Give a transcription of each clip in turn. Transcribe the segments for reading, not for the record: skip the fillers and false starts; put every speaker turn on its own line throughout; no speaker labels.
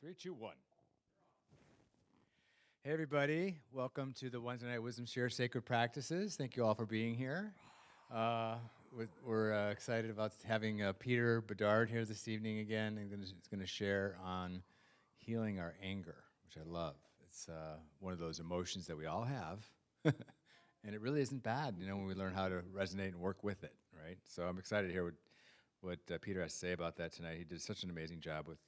Three, two, one. Hey, everybody. Welcome to the Wednesday Night Wisdom Share Sacred Practices. Thank you all for being here. We're excited about having Peter Bedard here this evening again. He's going to share on healing our anger, which I love. It's one of those emotions that we all have. And it really isn't bad, when we learn how to resonate and work with it, right? So I'm excited to hear what Peter has to say about that tonight. He did such an amazing job with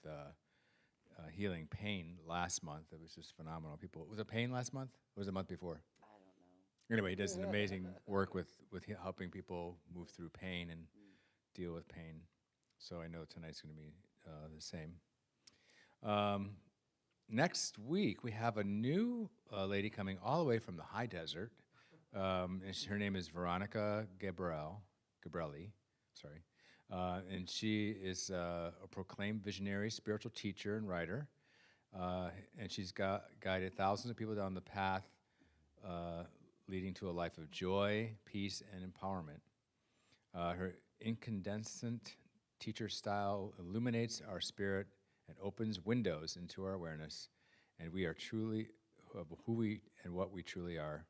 healing pain last month. It was just phenomenal. Was it pain last month? Or was it the month before?
I don't know.
Anyway, he does an amazing work with helping people move through pain and deal with pain. So I know tonight's going to be the same. Next week, we have a new lady coming all the way from the high desert. And her name is Veronica Gabrelli, sorry. And she is a proclaimed visionary, spiritual teacher, and writer. And she's guided thousands of people down the path leading to a life of joy, peace, and empowerment. Her incandescent teacher style illuminates our spirit and opens windows into our awareness. And we are truly who we and what we truly are,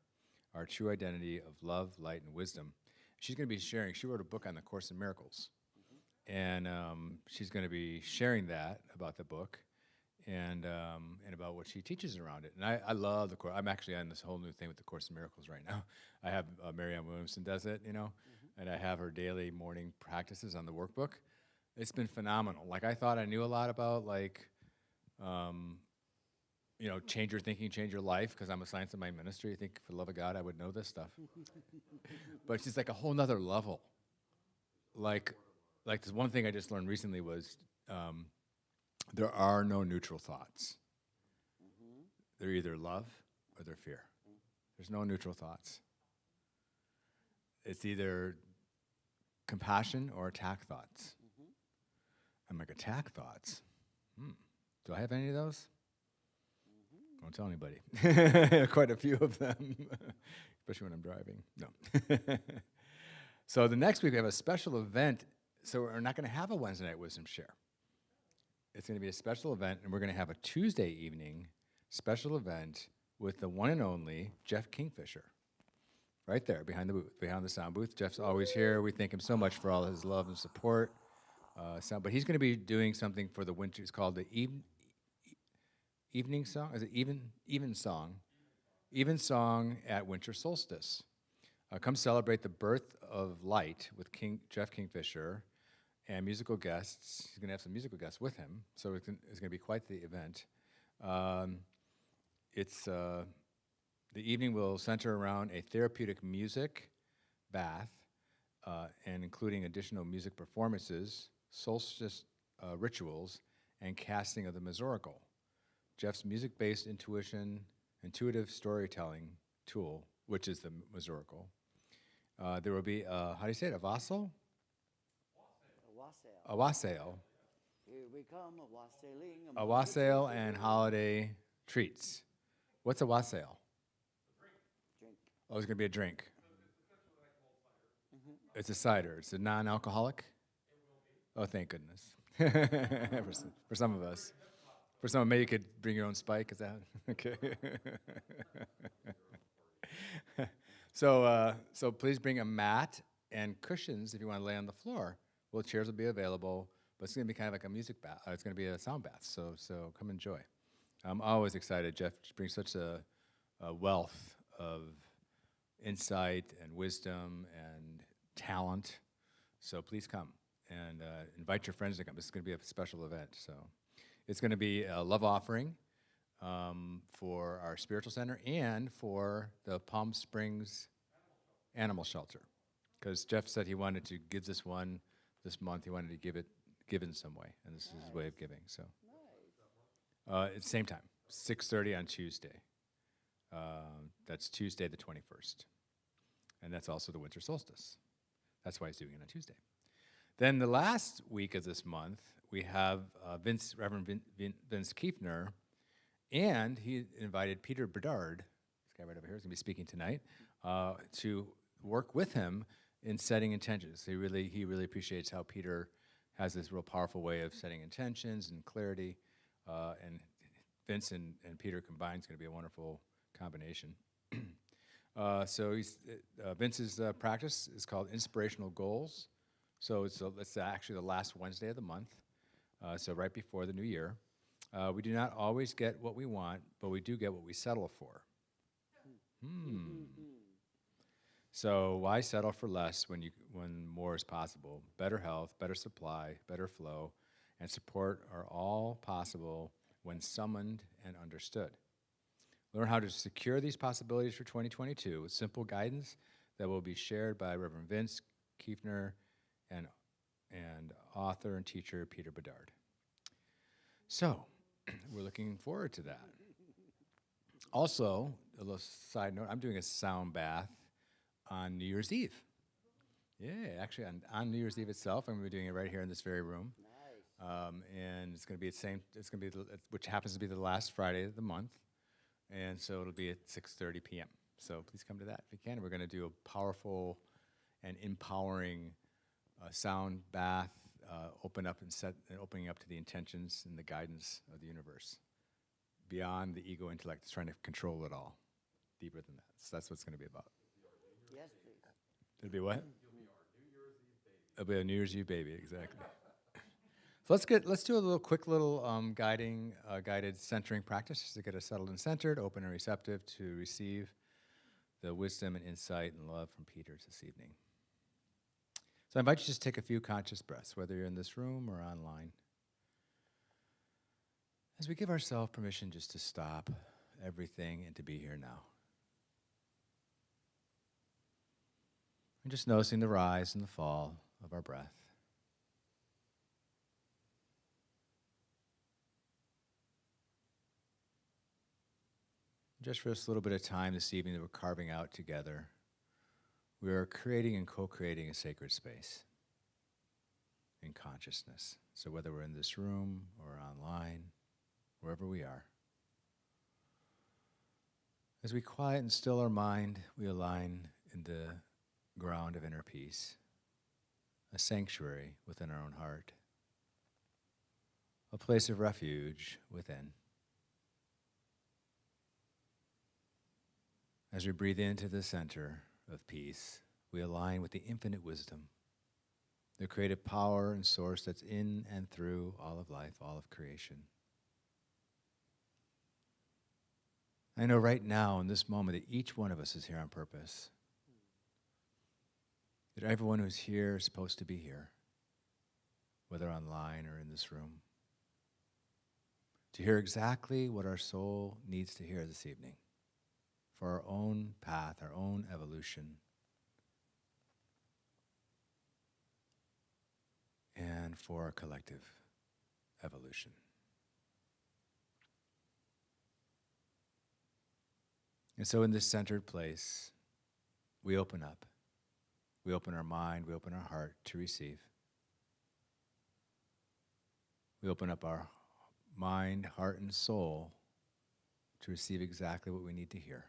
our true identity of love, light, and wisdom. She's going to be sharing. She wrote a book on the Course in Miracles. And she's going to be sharing that about the book and about what she teaches around it. And I love the Course. I'm actually on this whole new thing with the Course in Miracles right now. I have Marianne Williamson does it, and I have her daily morning practices on the workbook. It's been phenomenal. Like, I thought I knew a lot about, change your thinking, change your life, because I'm a science in my ministry. I think, for the love of God, I would know this stuff. But it's just like a whole nother level. Like this one thing I just learned recently was there are no neutral thoughts. They're either love or they're fear. There's no neutral thoughts. It's either compassion or attack thoughts. I'm like, attack thoughts? Do I have any of those? Don't tell anybody. Quite a few of them, especially when I'm driving. No. So the next week we have a special event. So we're not going to have a Wednesday Night Wisdom Share. It's going to be a special event, and we're going to have a Tuesday evening special event with the one and only Jeff Kingfisher. Right there, behind the booth, behind the sound booth. Jeff's always here. We thank him so much for all his love and support. But he's going to be doing something for the winter. It's called the evening song. Is it even song? Even song at winter solstice. Come celebrate the birth of light with Jeff Kingfisher and musical guests. He's going to have some musical guests with him, so it's going to be quite the event. The evening will center around a therapeutic music bath and including additional music performances, solstice rituals, and casting of the Mazurkal. Jeff's music-based intuitive storytelling tool, which is the Mazurkal. There will be, how do you say it, a wassail? A wassail.
Here we come, a wassailing.
A wassail and holiday treats. What's a wassail?
Drink.
Oh, it's going to be a drink. It's a cider. It's a non-alcoholic? Oh, thank goodness. for some of us. For some, maybe you could bring your own spike. Is that okay? So please bring a mat and cushions if you want to lay on the floor. Well, chairs will be available, but it's going to be kind of like a music bath. It's going to be a sound bath. So come enjoy. I'm always excited. Jeff brings such a wealth of insight and wisdom and talent. So please come and invite your friends to come. This is going to be a special event. So it's going to be a love offering for our spiritual center and for the Palm Springs Animal Shelter. Because Jeff said he wanted to give this month. He wanted to give in some way, and this is his way of giving. So it's same time, 6:30 on Tuesday. That's Tuesday the 21st, and that's also the winter solstice. That's why he's doing it on Tuesday. Then the last week of this month, we have Reverend Vince Kiefner, and he invited Peter Bedard, this guy right over here is going to be speaking tonight, to work with him in setting intentions. He really appreciates how Peter has this real powerful way of setting intentions and clarity. and Vince and Peter combined is going to be a wonderful combination. Vince's practice is called Inspirational Goals. So it's actually the last Wednesday of the month, so right before the new year. We do not always get what we want, but we do get what we settle for. So why settle for less when more is possible? Better health, better supply, better flow, and support are all possible when summoned and understood. Learn how to secure these possibilities for 2022 with simple guidance that will be shared by Reverend Vince Kiefner and author and teacher Peter Bedard. So, we're looking forward to that. Also, a little side note, I'm doing a sound bath on New Year's Eve. Yeah, actually on New Year's Eve itself, I'm going to be doing it right here in this very room.
Nice.
And it's going to be which happens to be the last Friday of the month. And so it'll be at 6:30 p.m. So please come to that if you can. We're going to do a powerful and empowering sound bath, opening up to the intentions and the guidance of the universe, beyond the ego intellect that's trying to control it all, deeper than that. So that's what it's going to be about.
Yes, please.
It'll be what? It'll be a New Year's Eve baby, exactly. So let's do a quick guided centering practice just to get us settled and centered, open and receptive to receive the wisdom and insight and love from Peter this evening. So I invite you to just take a few conscious breaths, whether you're in this room or online, as we give ourselves permission just to stop everything and to be here now. And just noticing the rise and the fall of our breath. Just for this little bit of time this evening that we're carving out together, we are creating and co-creating a sacred space in consciousness. So whether we're in this room or online, wherever we are, as we quiet and still our mind, we align in the ground of inner peace, a sanctuary within our own heart, a place of refuge within. As we breathe into the center of peace, we align with the infinite wisdom, the creative power and source that's in and through all of life, all of creation. I know right now, in this moment, that each one of us is here on purpose. That everyone who's here is supposed to be here, whether online or in this room, to hear exactly what our soul needs to hear this evening for our own path, our own evolution, and for our collective evolution. And so in this centered place, we open up. We open our mind, we open our heart to receive. We open up our mind, heart, and soul to receive exactly what we need to hear.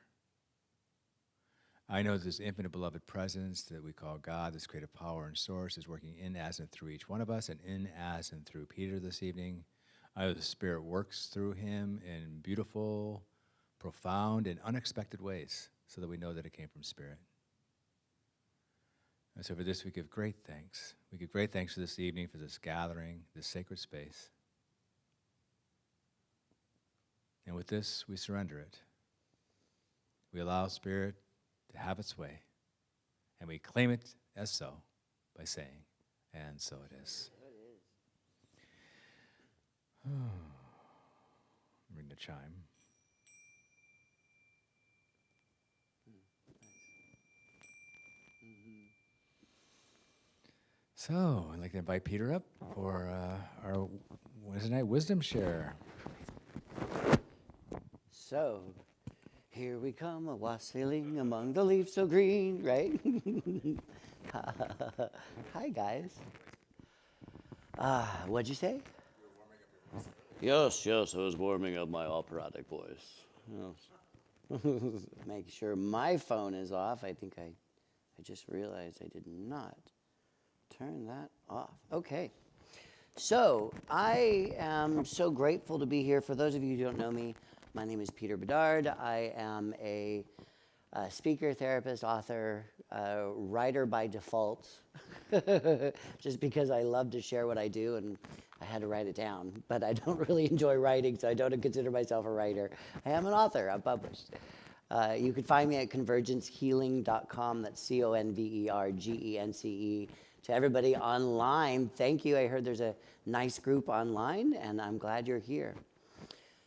I know this infinite beloved presence that we call God, this creative power and source, is working in, as, and through each one of us, and in, as, and through Peter this evening. I know the Spirit works through him in beautiful, profound, and unexpected ways, so that we know that it came from Spirit. And so for this, we give great thanks. We give great thanks for this evening, for this gathering, this sacred space. And with this, we surrender it. We allow Spirit to have its way, and we claim it as so by saying, and so it is.
So it is.
Ring the chime. So, I'd like to invite Peter up for our Wednesday night wisdom share.
So, here we come, a wassailing among the leaves so green, right? Hi, guys. What'd you say? Yes, I was warming up my operatic voice. Yes. Make sure my phone is off. I think I just realized I did not turn that off. Okay. So I am so grateful to be here. For those of you who don't know me, my name is Peter Bedard. I am a speaker, therapist, author, writer by default, just because I love to share what I do, and I had to write it down. But I don't really enjoy writing, so I don't consider myself a writer. I am an author. I'm published. You can find me at convergencehealing.com. That's CONVERGENCE. To everybody online, thank you. I heard there's a nice group online, and I'm glad you're here.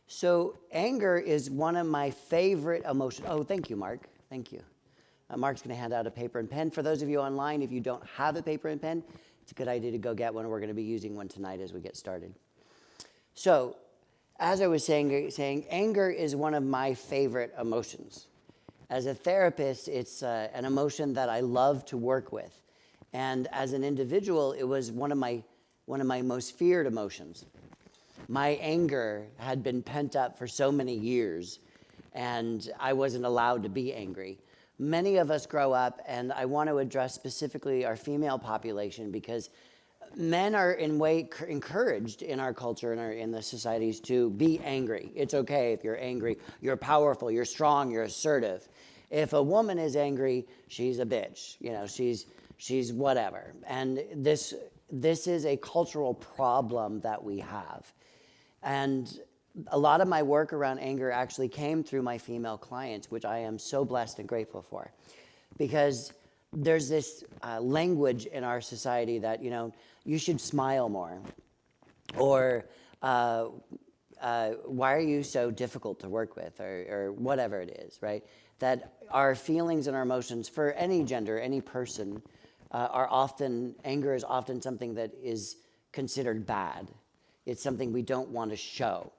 So anger is one of my favorite emotions. Oh, thank you, Mark. Thank you. Mark's going to hand out a paper and pen. For those of you online, if you don't have a paper and pen, it's a good idea to go get one. We're going to be using one tonight as we get started. So, as I was saying, anger is one of my favorite emotions. As a therapist, it's an emotion that I love to work with. And as an individual, it was one of my most feared emotions. My anger had been pent up for so many years, and I wasn't allowed to be angry. Many of us grow up, and I want to address specifically our female population, because men are in way encouraged in our culture and in the societies to be angry. It's okay if you're angry. You're powerful, you're strong, you're assertive. If a woman is angry, she's a bitch. You know, she's whatever. And this is a cultural problem that we have. And a lot of my work around anger actually came through my female clients, which I am so blessed and grateful for. Because there's this language in our society that, you know, you should smile more. Or why are you so difficult to work with? Or whatever it is, right? That our feelings and our emotions for any gender, any person, anger is often something that is considered bad. It's something we don't want to show.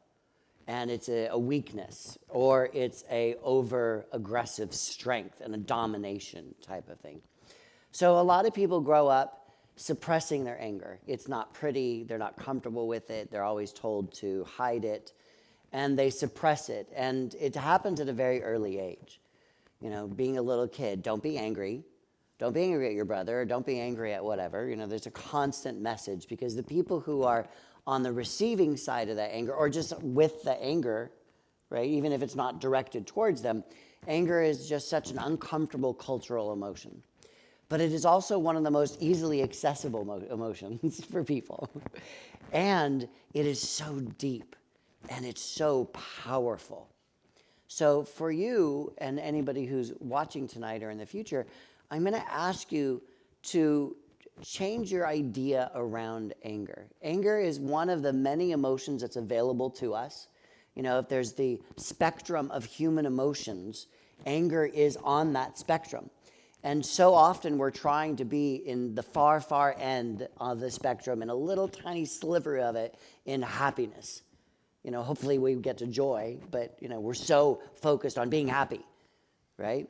And it's a weakness, or it's a over-aggressive strength and a domination type of thing. So a lot of people grow up suppressing their anger. It's not pretty, they're not comfortable with it, they're always told to hide it, and they suppress it. And it happens at a very early age. You know, being a little kid, don't be angry. Don't be angry at your brother, or don't be angry at whatever. You know, there's a constant message, because the people who are on the receiving side of that anger, or just with the anger, right, even if it's not directed towards them, anger is just such an uncomfortable cultural emotion. But it is also one of the most easily accessible emotions for people. And it is so deep, and it's so powerful. So for you and anybody who's watching tonight or in the future, I'm going to ask you to change your idea around anger. Anger is one of the many emotions that's available to us. You know, if there's the spectrum of human emotions, anger is on that spectrum. And so often we're trying to be in the far, far end of the spectrum, and a little tiny sliver of it in happiness. You know, hopefully we get to joy, but, you know, we're so focused on being happy, right?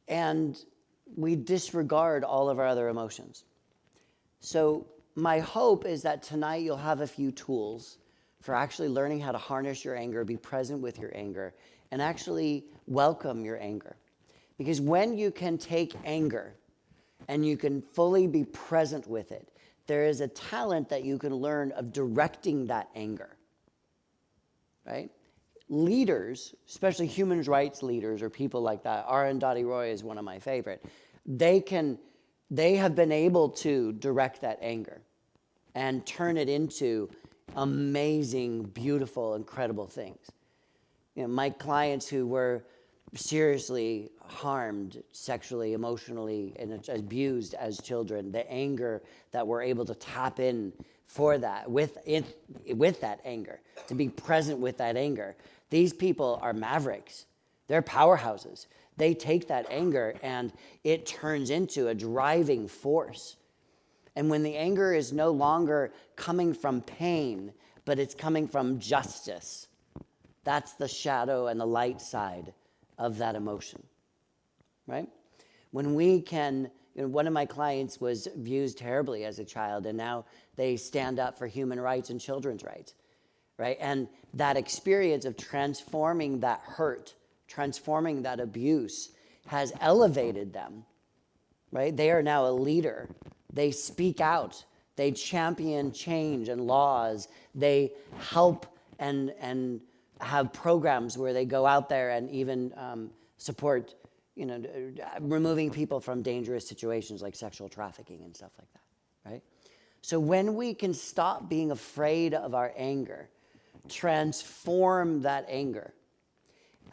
And we disregard all of our other emotions. So my hope is that tonight you'll have a few tools for actually learning how to harness your anger, be present with your anger, and actually welcome your anger. Because when you can take anger and you can fully be present with it, there is a talent that you can learn of directing that anger, right? Leaders, especially human rights leaders or people like that, Arundhati Roy is one of my favorite. They have been able to direct that anger and turn it into amazing, beautiful, incredible things. You know, my clients who were seriously harmed sexually, emotionally, and abused as children, the anger that we're able to tap in for that, with that anger, to be present with that anger. These people are mavericks. They're powerhouses. They take that anger and it turns into a driving force. And when the anger is no longer coming from pain, but it's coming from justice, that's the shadow and the light side of that emotion, right? When we can, you know, one of my clients was abused terribly as a child, and now they stand up for human rights and children's rights, right? And that experience of transforming that hurt, transforming that abuse has elevated them, right? They are now a leader. They speak out. They champion change and laws. They help and have programs where they go out there and even support, removing people from dangerous situations like sexual trafficking and stuff like that, right? So when we can stop being afraid of our anger, transform that anger,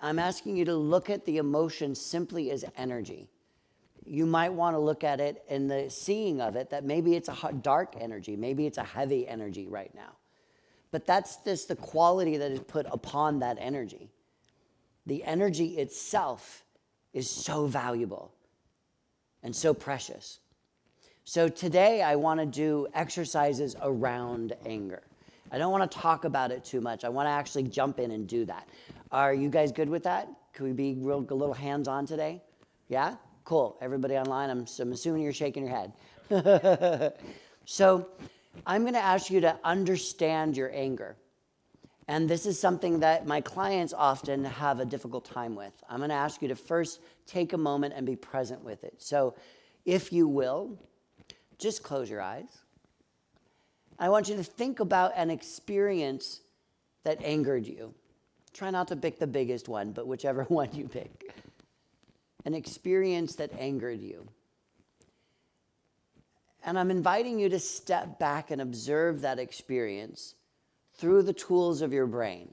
I'm asking you to look at the emotion simply as energy. You might want to look at it in the seeing of it, that maybe it's a dark energy, maybe it's a heavy energy right now. But that's just the quality that is put upon that energy. The energy itself is so valuable and so precious. So today I want to do exercises around anger. I don't want to talk about it too much. I want to actually jump in and do that. Are you guys good with that? Can we be a little hands-on today? Yeah? Cool. Everybody online, I'm assuming you're shaking your head. So I'm going to ask you to understand your anger. And this is something that my clients often have a difficult time with. I'm going to ask you to first take a moment and be present with it. So if you will, just close your eyes. I want you to think about an experience that angered you. Try not to pick the biggest one, but whichever one you pick. An experience that angered you. And I'm inviting you to step back and observe that experience through the tools of your brain.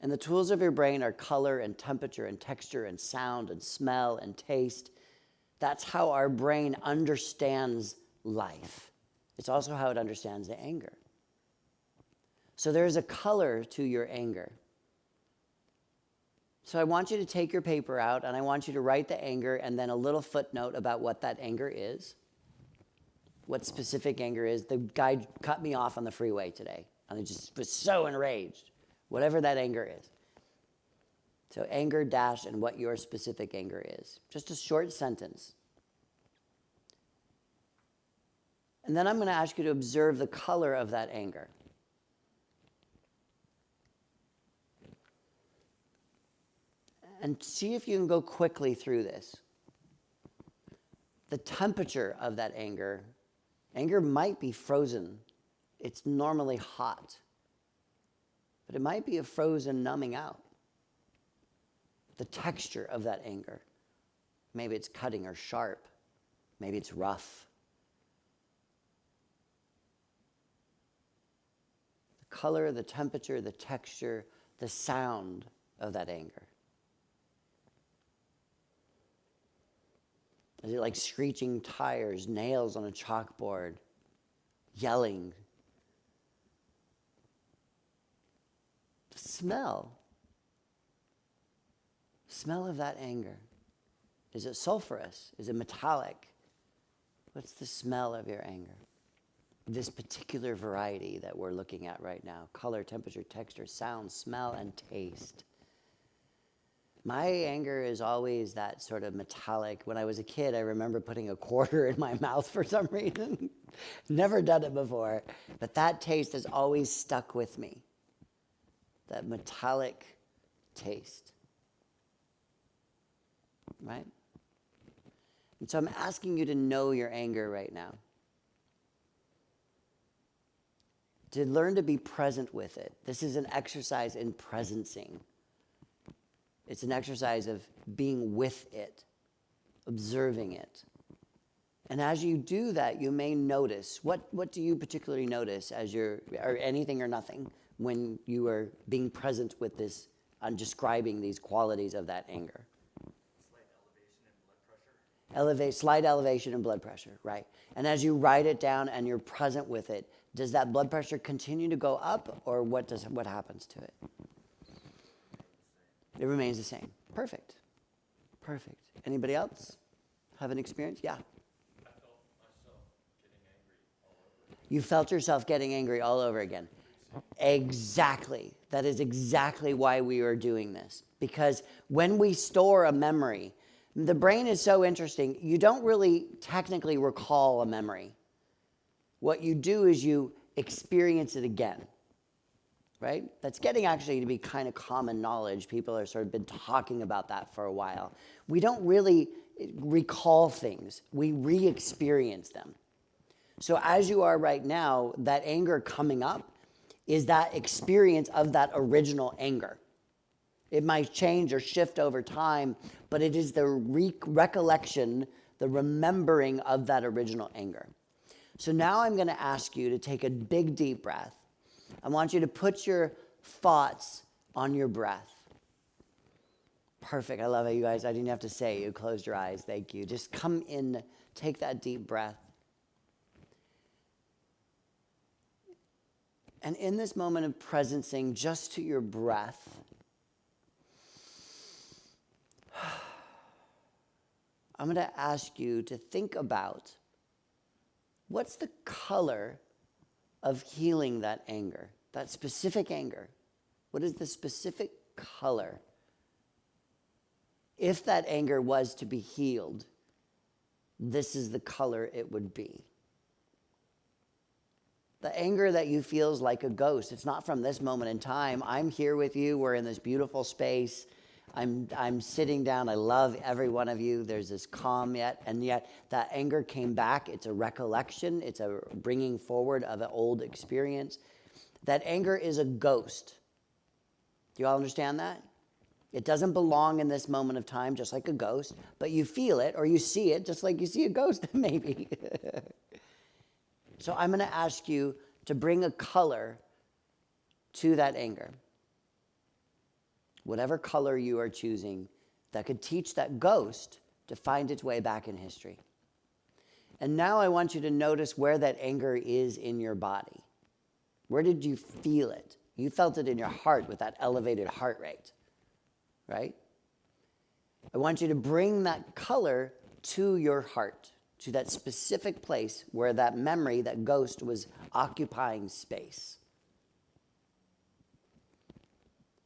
And the tools of your brain are color and temperature and texture and sound and smell and taste. That's how our brain understands life. It's also how it understands the anger. So there's a color to your anger. So I want you to take your paper out and I want you to write the anger and then a little footnote about what that anger is. What specific anger is. The guy cut me off on the freeway today. And I just was so enraged. Whatever that anger is. So anger dash and what your specific anger is. Just a short sentence. And then I'm going to ask you to observe the color of that anger. And see if you can go quickly through this. The temperature of that anger. Anger might be frozen. It's normally hot. But it might be a frozen numbing out. The texture of that anger. Maybe it's cutting or sharp. Maybe it's rough. The color, the temperature, the texture, the sound of that anger. Is it like screeching tires, nails on a chalkboard, yelling? The smell of that anger. Is it sulfurous? Is it metallic? What's the smell of your anger? This particular variety that we're looking at right now. Color, temperature, texture, sound, smell, and taste. My anger is always that sort of metallic. When I was a kid, I remember putting a quarter in my mouth for some reason. Never done it before. But that taste has always stuck with me. That metallic taste. Right? And so I'm asking you to know your anger right now. To learn to be present with it. This is an exercise in presencing. It's an exercise of being with it, observing it. And as you do that, you may notice, what do you particularly notice as or anything or nothing, when you are being present with this, describing these qualities of that anger? Slight elevation in blood pressure, right. And as you write it down and you're present with it, does that blood pressure continue to go up, or what happens to it? It remains the same. Perfect. Perfect. Anybody else have an experience? Yeah.
I felt myself getting angry all over.
You felt yourself getting angry all over again. Exactly. That is exactly why we are doing this. Because when we store a memory, the brain is so interesting. You don't really technically recall a memory. What you do is you experience it again. Right? That's getting actually to be kind of common knowledge. People are sort of been talking about that for a while. We don't really recall things. We re-experience them. So as you are right now, that anger coming up is that experience of that original anger. It might change or shift over time, but it is the recollection, the remembering of that original anger. So now I'm going to ask you to take a big, deep breath. I want you to put your thoughts on your breath. Perfect. I love it, you guys. I didn't have to say it. You closed your eyes. Thank you. Just come in, take that deep breath. And in this moment of presencing just to your breath, I'm going to ask you to think about what's the color of healing that anger, that specific anger. What is the specific color? If that anger was to be healed, this is the color it would be. The anger that you feel is like a ghost. It's not from this moment in time. I'm here with you. We're in this beautiful space. I'm sitting down. I love every one of you. There's this calm yet, and yet that anger came back. It's a recollection. It's a bringing forward of an old experience. That anger is a ghost. Do you all understand that? It doesn't belong in this moment of time, just like a ghost, but you feel it or you see it just like you see a ghost, maybe. So I'm going to ask you to bring a color to that anger. Whatever color you are choosing that could teach that ghost to find its way back in history. And now I want you to notice where that anger is in your body. Where did you feel it? You felt it in your heart with that elevated heart rate, right? I want you to bring that color to your heart, to that specific place where that memory, that ghost was occupying space.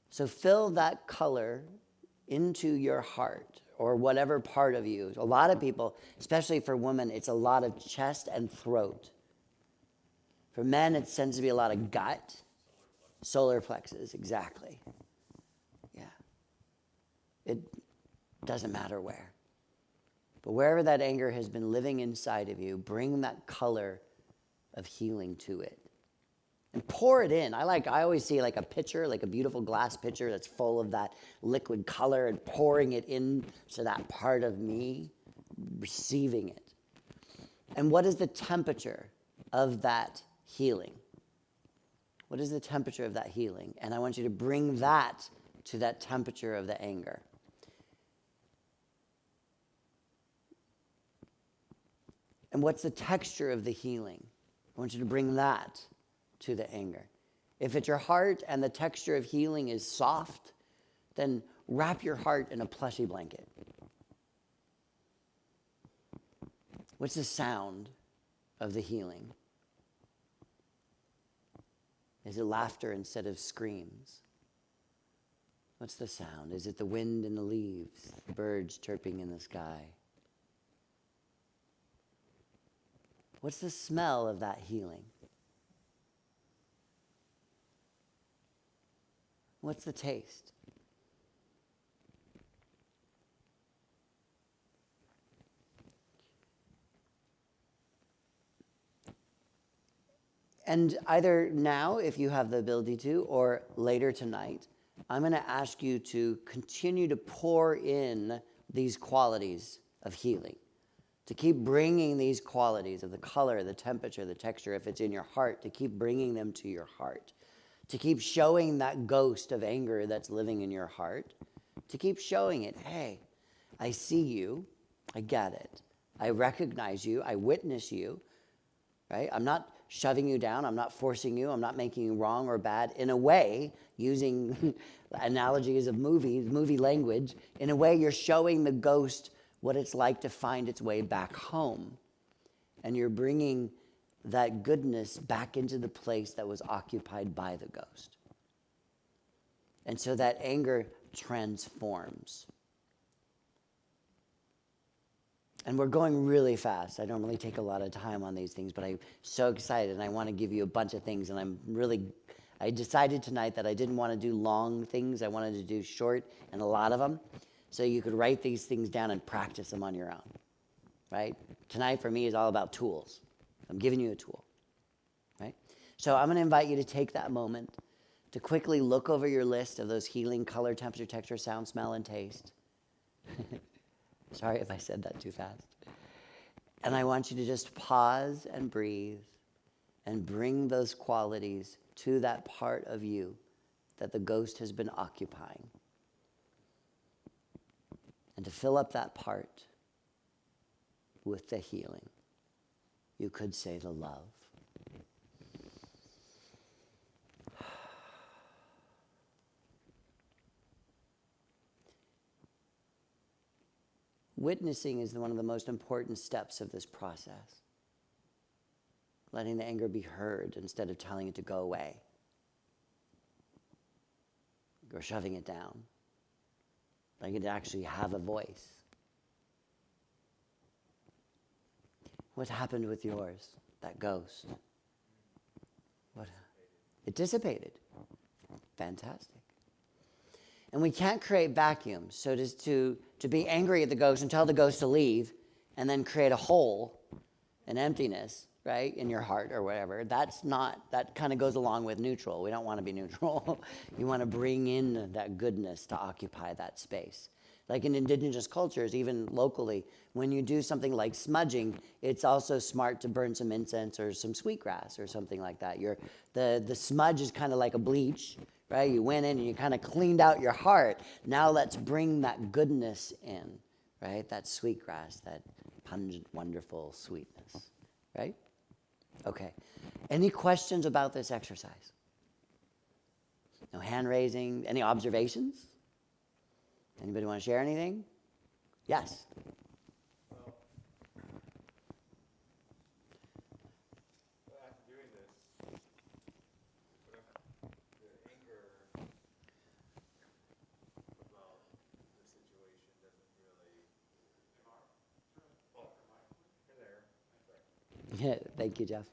So fill that color into your heart or whatever part of you. A lot of people, especially for women, it's a lot of chest and throat. For men, it tends to be a lot of gut. Solar plexus, exactly. Yeah. It doesn't matter where. But wherever that anger has been living inside of you, bring that color of healing to it. And pour it in. I always see like a pitcher, like a beautiful glass pitcher that's full of that liquid color and pouring it in to that part of me, receiving it. And what is the temperature of that healing? What is the temperature of that healing? And I want you to bring that to that temperature of the anger. And what's the texture of the healing? I want you to bring that to the anger. If it's your heart and the texture of healing is soft, then wrap your heart in a plushy blanket. What's the sound of the healing? Is it laughter instead of screams? What's the sound? Is it the wind in the leaves, the birds chirping in the sky? What's the smell of that healing? What's the taste? And either now, if you have the ability to, or later tonight, I'm going to ask you to continue to pour in these qualities of healing. To keep bringing these qualities of the color, the temperature, the texture, if it's in your heart, to keep bringing them to your heart. To keep showing that ghost of anger that's living in your heart. To keep showing it, hey, I see you, I get it. I recognize you, I witness you, right? I'm not shoving you down, I'm not forcing you, I'm not making you wrong or bad. In a way, using analogies of movies, movie language, in a way you're showing the ghost what it's like to find its way back home. And you're bringing that goodness back into the place that was occupied by the ghost. And so that anger transforms. And we're going really fast. I don't really take a lot of time on these things, but I'm so excited and I want to give you a bunch of things. And I decided tonight that I didn't want to do long things. I wanted to do short and a lot of them. So you could write these things down and practice them on your own, right? Tonight for me is all about tools, I'm giving you a tool, right? So I'm going to invite you to take that moment to quickly look over your list of those healing color, temperature, texture, sound, smell, and taste. Sorry if I said that too fast. And I want you to just pause and breathe and bring those qualities to that part of you that the ghost has been occupying. And to fill up that part with the healing. You could say the love. Witnessing is one of the most important steps of this process. Letting the anger be heard instead of telling it to go away or shoving it down. Letting it actually have a voice. What happened with yours, that ghost? What? It dissipated. Fantastic. And we can't create vacuums. So just to be angry at the ghost and tell the ghost to leave and then create a hole, an emptiness, right, in your heart or whatever, that kind of goes along with neutral. We don't want to be neutral. You want to bring in that goodness to occupy that space. Like in indigenous cultures, even locally, when you do something like smudging, it's also smart to burn some incense or some sweetgrass or something like that. The smudge is kind of like a bleach, right? You went in and you kind of cleaned out your heart. Now let's bring that goodness in, right? That sweetgrass, that pungent, wonderful sweetness, right? Okay. Any questions about this exercise? No hand raising? Any observations? Anybody want to share anything? Yes.
Well, after doing this, the anger about the situation doesn't really. Oh, you're there. That's right.
Yeah, thank you, Jeff.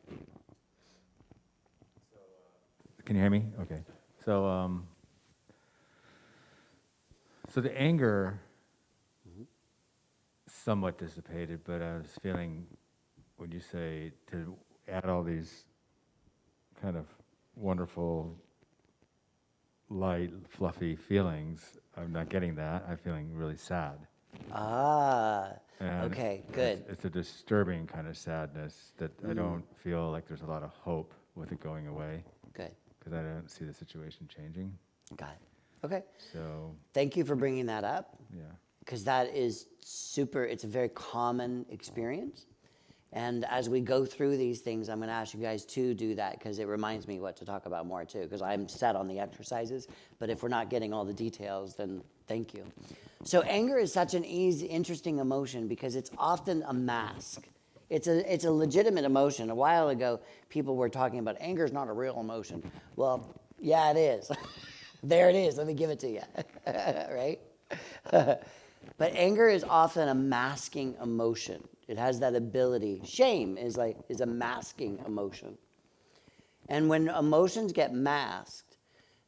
So,
Can you hear me? Okay. So the anger somewhat dissipated, but I was feeling, when you say to add all these kind of wonderful, light, fluffy feelings, I'm not getting that. I'm feeling really sad.
Ah,
And
okay, good.
It's a disturbing kind of sadness that I don't feel like there's a lot of hope with it going away,
Good.
because I don't see the situation changing.
Got it. Okay.
So,
Thank you for bringing that up,
yeah.
because that is super, it's a very common experience. And as we go through these things, I'm going to ask you guys to do that, because it reminds me what to talk about more too, because I'm set on the exercises. But if we're not getting all the details, then thank you. So anger is such an interesting emotion because it's often a mask. It's a legitimate emotion. A while ago, people were talking about anger is not a real emotion. Well, yeah, it is. There it is. Let me give it to you. Right? But anger is often a masking emotion. It has that ability. Shame is a masking emotion. And when emotions get masked,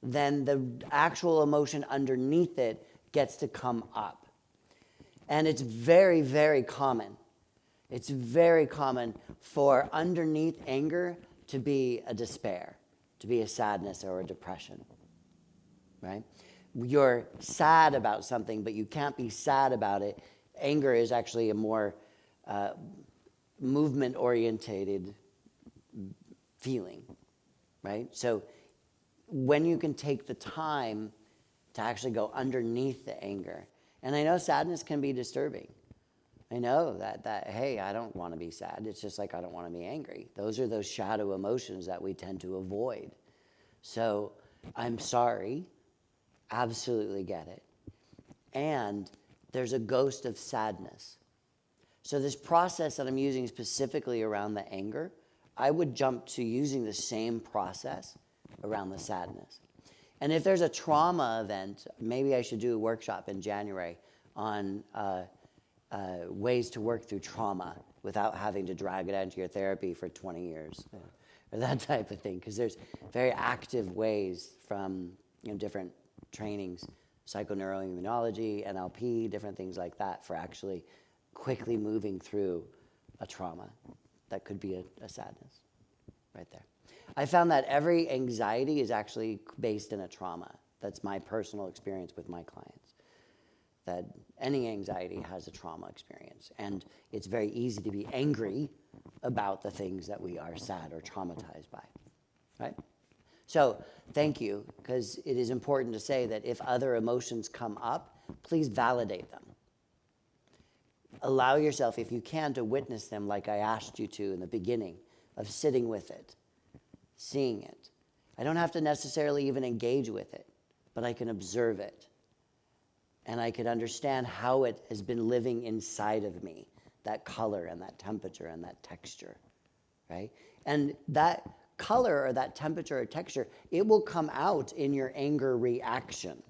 then the actual emotion underneath it gets to come up. And it's very, very common. It's very common for underneath anger to be a despair, to be a sadness or a depression, right? You're sad about something, but you can't be sad about it. Anger is actually a more movement-orientated feeling, right? So when you can take the time to actually go underneath the anger, and I know sadness can be disturbing. I know that hey, I don't want to be sad. It's just like I don't want to be angry. Those are those shadow emotions that we tend to avoid. So I'm sorry. Absolutely get it. And there's a ghost of sadness. So this process that I'm using specifically around the anger, I would jump to using the same process around the sadness. And if there's a trauma event, maybe I should do a workshop in January on ways to work through trauma without having to drag it into your therapy for 20 years or that type of thing. Because there's very active ways from different trainings, psychoneuroimmunology, NLP, different things like that for actually quickly moving through a trauma. that could be a sadness right there. I found that every anxiety is actually based in a trauma. That's my personal experience with my clients. That any anxiety has a trauma experience. And it's very easy to be angry about the things that we are sad or traumatized by, right? So thank you, because it is important to say that if other emotions come up, please validate them. Allow yourself, if you can, to witness them like I asked you to in the beginning, of sitting with it, seeing it. I don't have to necessarily even engage with it, but I can observe it. And I can understand how it has been living inside of me, that color and that temperature and that texture, right? And that color or that temperature or texture, it will come out in your anger reaction,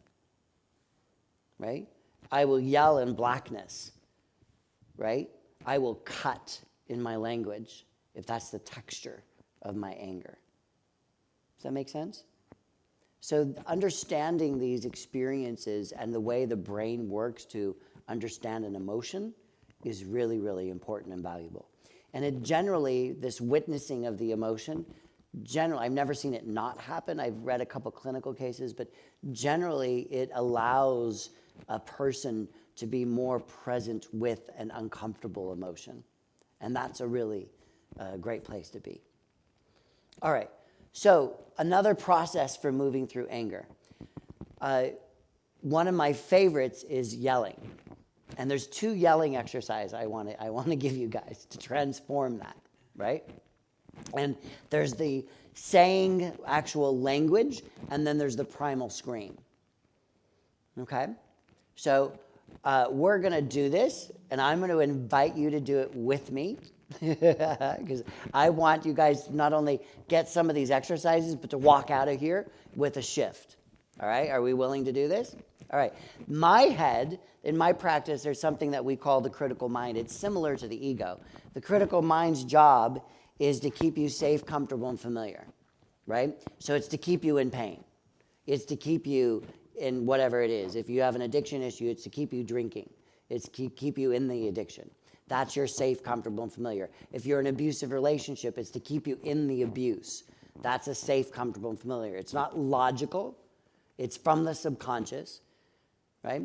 right? I will yell in blackness, right? I will cut in my language if that's the texture of my anger. Does that make sense? So understanding these experiences and the way the brain works to understand an emotion is really, really important and valuable. And it generally, this witnessing of the emotion, generally, I've never seen it not happen. I've read a couple clinical cases, but generally it allows a person to be more present with an uncomfortable emotion. And that's a really great place to be. All right. So another process for moving through anger. One of my favorites is yelling. And there's 2 yelling exercises I want to give you guys to transform that, right? And there's the saying actual language, and then there's the primal scream. Okay? So we're going to do this, and I'm going to invite you to do it with me. Because I want you guys to not only get some of these exercises, but to walk out of here with a shift. All right? Are we willing to do this? All right. My head, in my practice, there's something that we call the critical mind. It's similar to the ego. The critical mind's job is to keep you safe, comfortable, and familiar. Right? So it's to keep you in pain. It's to keep you in whatever it is. If you have an addiction issue, it's to keep you drinking. It's to keep you in the addiction. That's your safe, comfortable, and familiar. If you're in an abusive relationship, it's to keep you in the abuse. That's a safe, comfortable, and familiar. It's not logical. It's from the subconscious, right?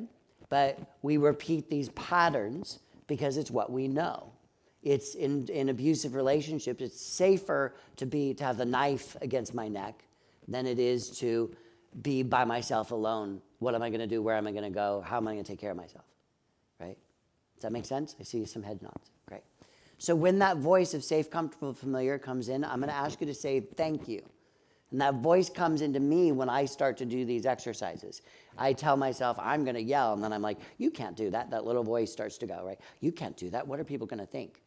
But we repeat these patterns because it's what we know. It's in abusive relationships, it's safer to have the knife against my neck than it is to be by myself alone. What am I going to do? Where am I going to go? How am I going to take care of myself? Right? Does that make sense? I see some head nods. Great. So when that voice of safe, comfortable, familiar comes in, I'm going to ask you to say thank you. And that voice comes into me when I start to do these exercises. I tell myself, I'm going to yell, and then I'm like, you can't do that. That little voice starts to go, right? You can't do that. What are people going to think?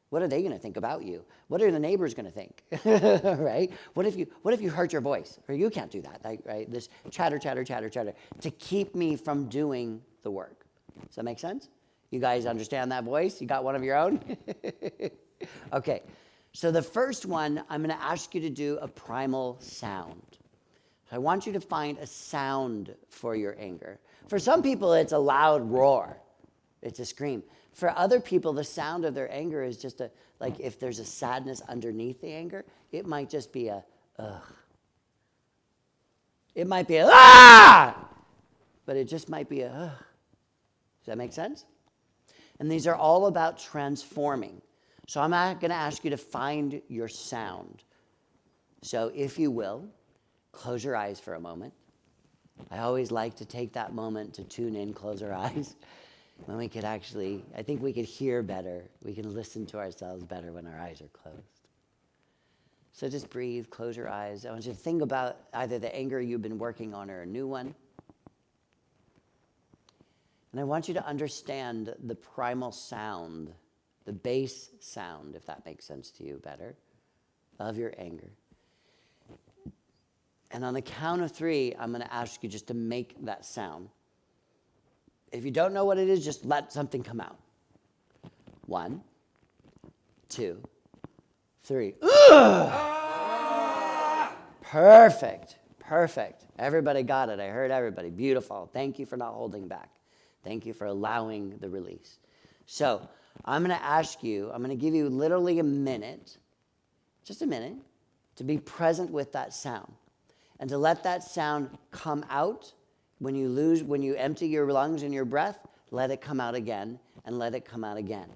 What are they going to think about you? What are the neighbors going to think? Right? What if you hurt your voice? Or you can't do that, right? This chatter to keep me from doing the work. Does that make sense? You guys understand that voice? You got one of your own? Okay. So the first one, I'm going to ask you to do a primal sound. I want you to find a sound for your anger. For some people, it's a loud roar. It's a scream. For other people, the sound of their anger is just like if there's a sadness underneath the anger, it might just be a, ugh. It might be a, ah! But it just might be a, ugh. Does that make sense? And these are all about transforming. So I'm going to ask you to find your sound. So if you will, close your eyes for a moment. I always like to take that moment to tune in, close our eyes. When we could actually, I think we could hear better. We can listen to ourselves better when our eyes are closed. So just breathe, close your eyes. I want you to think about either the anger you've been working on or a new one. And I want you to understand the primal sound, the bass sound, if that makes sense to you better, of your anger. And on the count of 3, I'm going to ask you just to make that sound. If you don't know what it is, just let something come out. 1, 2, 3. Perfect. Everybody got it. I heard everybody. Beautiful. Thank you for not holding back. Thank you for allowing the release. So I'm going to give you literally a minute, just a minute, to be present with that sound and to let that sound come out. When you empty your lungs and your breath, let it come out again and let it come out again.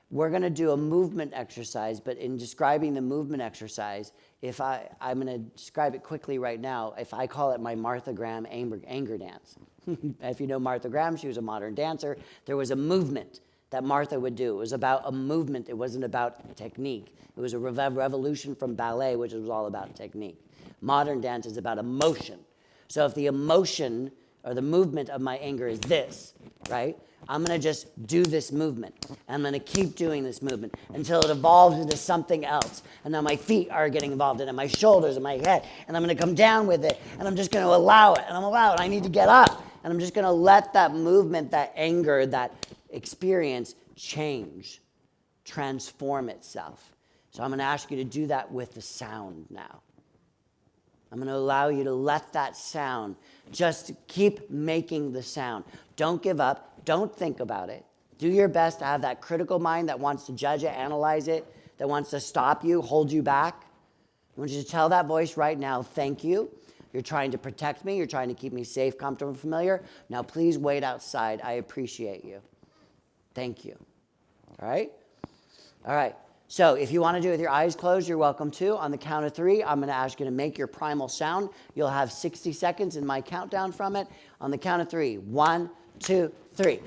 We're going to do a movement exercise, but in describing the movement exercise, I'm going to describe it quickly right now. If I call it my Martha Graham anger dance. If you know Martha Graham, she was a modern dancer. There was a movement that Martha would do. It was about a movement. It wasn't about technique. It was a revolution from ballet, which was all about technique. Modern dance is about emotion. So if the emotion or the movement of my anger is this, right? I'm going to just do this movement. I'm going to keep doing this movement until it evolves into something else. And now my feet are getting involved in it, my shoulders and my head. And I'm going to come down with it. And I'm just going to allow it. And I'm allowed. I need to get up. And I'm just going to let that movement, that anger, that experience change, transform itself. So I'm going to ask you to do that with the sound now. I'm going to allow you to let that sound, just keep making the sound. Don't give up. Don't think about it. Do your best to have that critical mind that wants to judge it, analyze it, that wants to stop you, hold you back. I want you to tell that voice right now, thank you. You're trying to protect me. You're trying to keep me safe, comfortable, familiar. Now please wait outside. I appreciate you. Thank you. All right? All right. So if you want to do it with your eyes closed, you're welcome to. On the count of 3, I'm going to ask you to make your primal sound. You'll have 60 seconds in my countdown from it. On the count of 3, 1, 2, 3.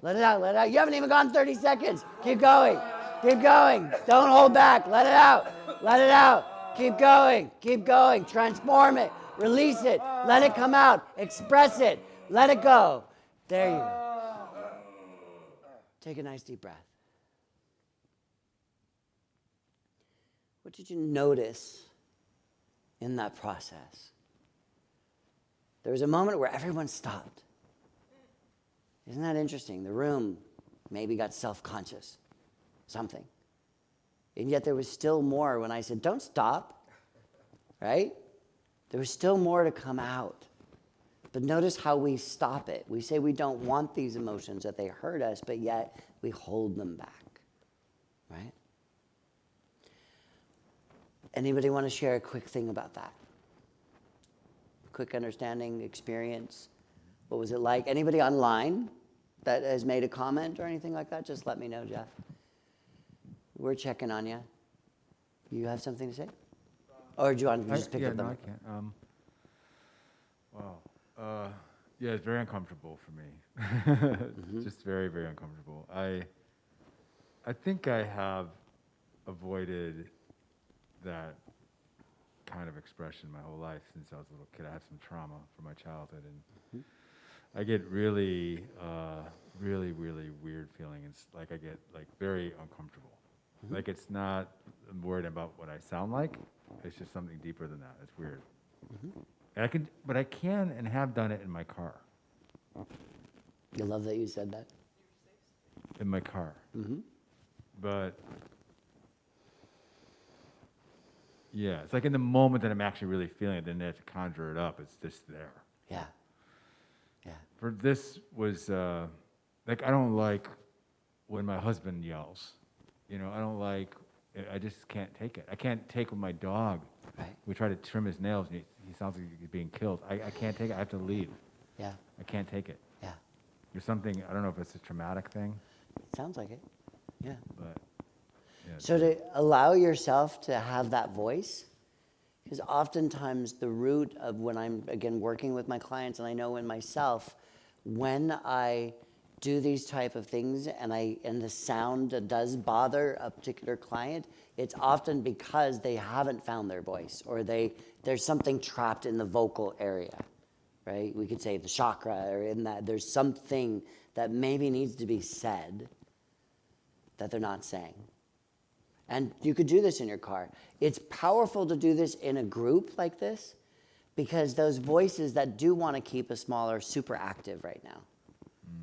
Let it out, let it out. You haven't even gone 30 seconds. Keep going. Keep going. Don't hold back. Let it out. Let it out. Keep going. Keep going. Transform it. Release it. Let it come out. Express it. Let it go. There you go. Take a nice deep breath. What did you notice in that process? There was a moment where everyone stopped. Isn't that interesting? The room maybe got self-conscious, something. And yet there was still more when I said, don't stop, right? There was still more to come out. But notice how we stop it. We say we don't want these emotions, that they hurt us, but yet we hold them back, right? Anybody want to share a quick thing about that? Quick understanding, experience? What was it like? Anybody online that has made a comment or anything like that? Just let me know, Jeff. We're checking on you. You have something to say? Or do you want to just pick up?
No, I can't. Wow. Yeah, it's very uncomfortable for me. Just very, very uncomfortable. I think I have avoided that kind of expression my whole life since I was a little kid. I had some trauma from my childhood, and I get really, really, really weird feelings. Like I get like very uncomfortable. Like it's not I'm worried about what I sound like. It's just something deeper than that. It's weird. And but I can and have done it in my car.
I love that you said that.
In my car. But yeah, it's like in the moment that I'm actually really feeling it, then I have to conjure it up. It's just there.
Yeah. Yeah.
For this was like I don't like when my husband yells. You know, I don't like. I just can't take it. I can't take when my dog.
Right.
We try to trim his nails, and he sounds like he's being killed. I can't take it. I have to leave.
Yeah.
I can't take it.
Yeah.
There's something. I don't know if it's a traumatic thing.
Sounds like it. Yeah.
But yeah.
So to allow yourself to have that voice, because oftentimes the root of when I'm, again, working with my clients, and I know in myself, when I do these type of things and the sound does bother a particular client, it's often because they haven't found their voice or there's something trapped in the vocal area, right? We could say the chakra, or in that there's something that maybe needs to be said that they're not saying. And you could do this in your car. It's powerful to do this in a group like this because those voices that do want to keep us small are super active right now,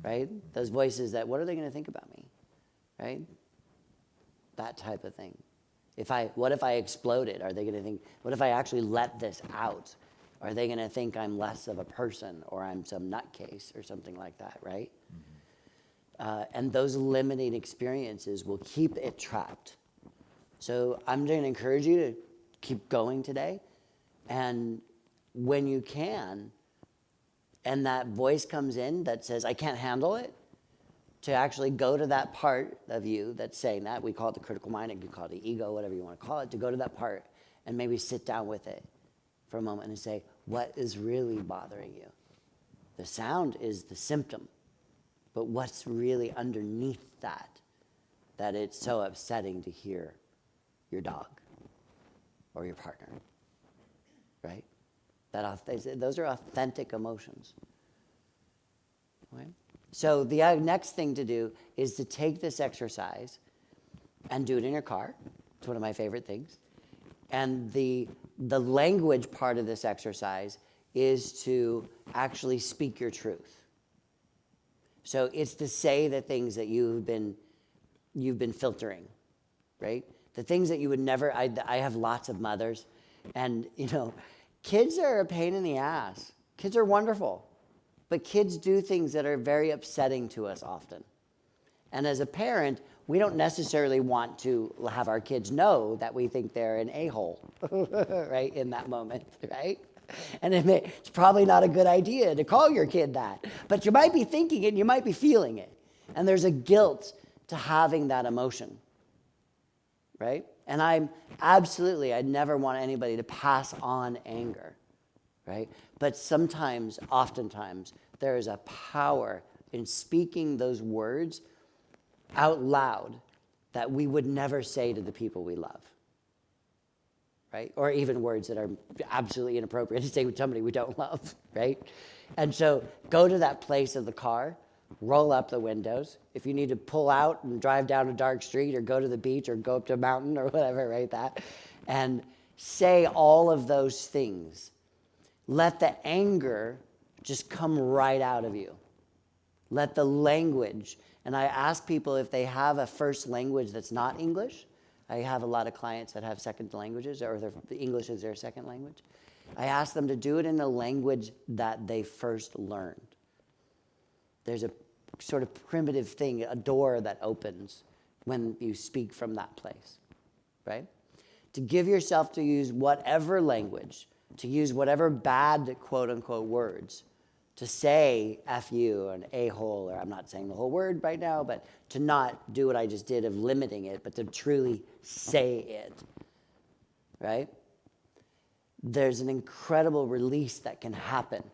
right? Those voices that, what are they going to think about me, right? That type of thing. What if I exploded? Are they going to think, what if I actually let this out? Are they going to think I'm less of a person or I'm some nutcase or something like that, right? And those limiting experiences will keep it trapped. So I'm going to encourage you to keep going today. And when you can, and that voice comes in that says, I can't handle it, to actually go to that part of you that's saying that. We call it the critical mind, and you call it the ego, whatever you want to call it, to go to that part and maybe sit down with it for a moment and say, what is really bothering you? The sound is the symptom, but what's really underneath that it's so upsetting to hear your dog or your partner, right? Those are authentic emotions, right? So the next thing to do is to take this exercise and do it in your car. It's one of my favorite things. And the language part of this exercise is to actually speak your truth. So it's to say the things that you've been filtering, right? The things that you would never, I have lots of mothers, and kids are a pain in the ass. Kids are wonderful. But kids do things that are very upsetting to us often. And as a parent, we don't necessarily want to have our kids know that we think they're an a-hole, right, in that moment, right? And it's probably not a good idea to call your kid that. But you might be thinking it and you might be feeling it. And there's a guilt to having that emotion, right? And I'd never want anybody to pass on anger, right? But oftentimes, there is a power in speaking those words out loud that we would never say to the people we love, right? Or even words that are absolutely inappropriate to say with somebody we don't love, right? And so go to that place of the car, roll up the windows. If you need to pull out and drive down a dark street or go to the beach or go up to a mountain or whatever, right, and say all of those things. Let the anger just come right out of you. Let the language, and I ask people if they have a first language that's not English. I have a lot of clients that have second languages, or the English is their second language. I ask them to do it in the language that they first learned. There's a sort of primitive thing, a door that opens when you speak from that place, right? To give yourself to use whatever language, to use whatever bad quote-unquote words, to say F you, an a-hole, or I'm not saying the whole word right now, but to not do what I just did of limiting it, but to truly say it, right? There's an incredible release that can happen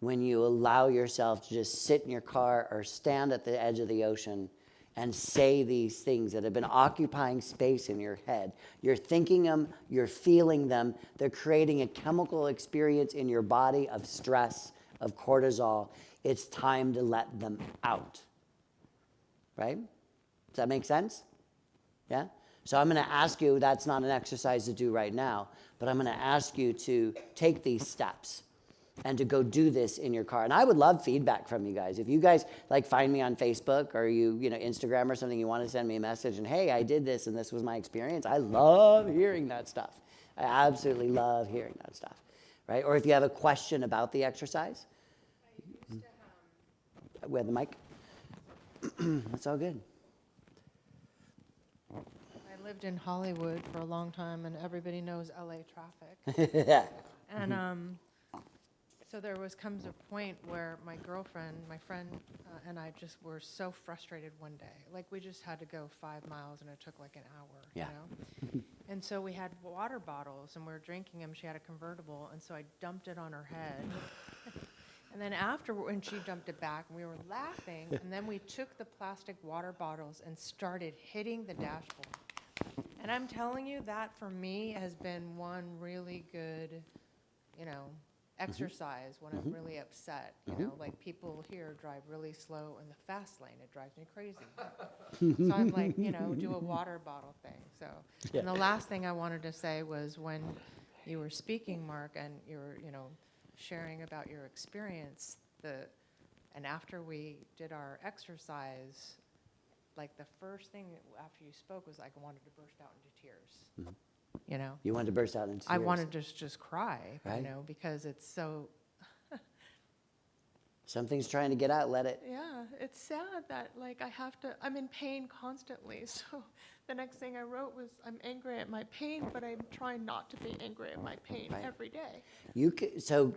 when you allow yourself to just sit in your car or stand at the edge of the ocean and say these things that have been occupying space in your head. You're thinking them, you're feeling them. They're creating a chemical experience in your body of stress, of cortisol. It's time to let them out, right? Does that make sense? Yeah? So I'm going to ask you, that's not an exercise to do right now, but I'm going to ask you to take these steps and to go do this in your car. And I would love feedback from you guys. If you guys find me on Facebook or you Instagram or something, you want to send me a message and, hey, I did this and this was my experience. I love hearing that stuff. I absolutely love hearing that stuff, right? Or if you have a question about the exercise. We have the mic. That's all good.
I lived in Hollywood for a long time, and everybody knows LA traffic.
Yeah.
And so there comes a point where my friend, and I just were so frustrated one day. We just had to go 5 miles, and it took an hour,
Yeah.
And so we had water bottles, and we were drinking them. She had a convertible, and so I dumped it on her head. And then when she dumped it back, we were laughing, and then we took the plastic water bottles and started hitting the dashboard. And I'm telling you, that for me has been one really good, exercise when I'm really upset. You know, like people here drive really slow in the fast lane. It drives me crazy. So I'm like, you know, do a water bottle thing. So, and the last thing I wanted to say was when you were speaking, Mark, and you were, you know, sharing about your experience, and after we did our exercise, like the first thing after you spoke was like I wanted to burst out into tears. You know,
You wanted to burst out into tears.
I wanted to just cry,
Right.
you know, because it's so,
Something's trying to get out, let it.
yeah, it's sad that like I'm in pain constantly. So the next thing I wrote was, I'm angry at my pain, but I'm trying not to be angry at my pain
Right.
every day.
So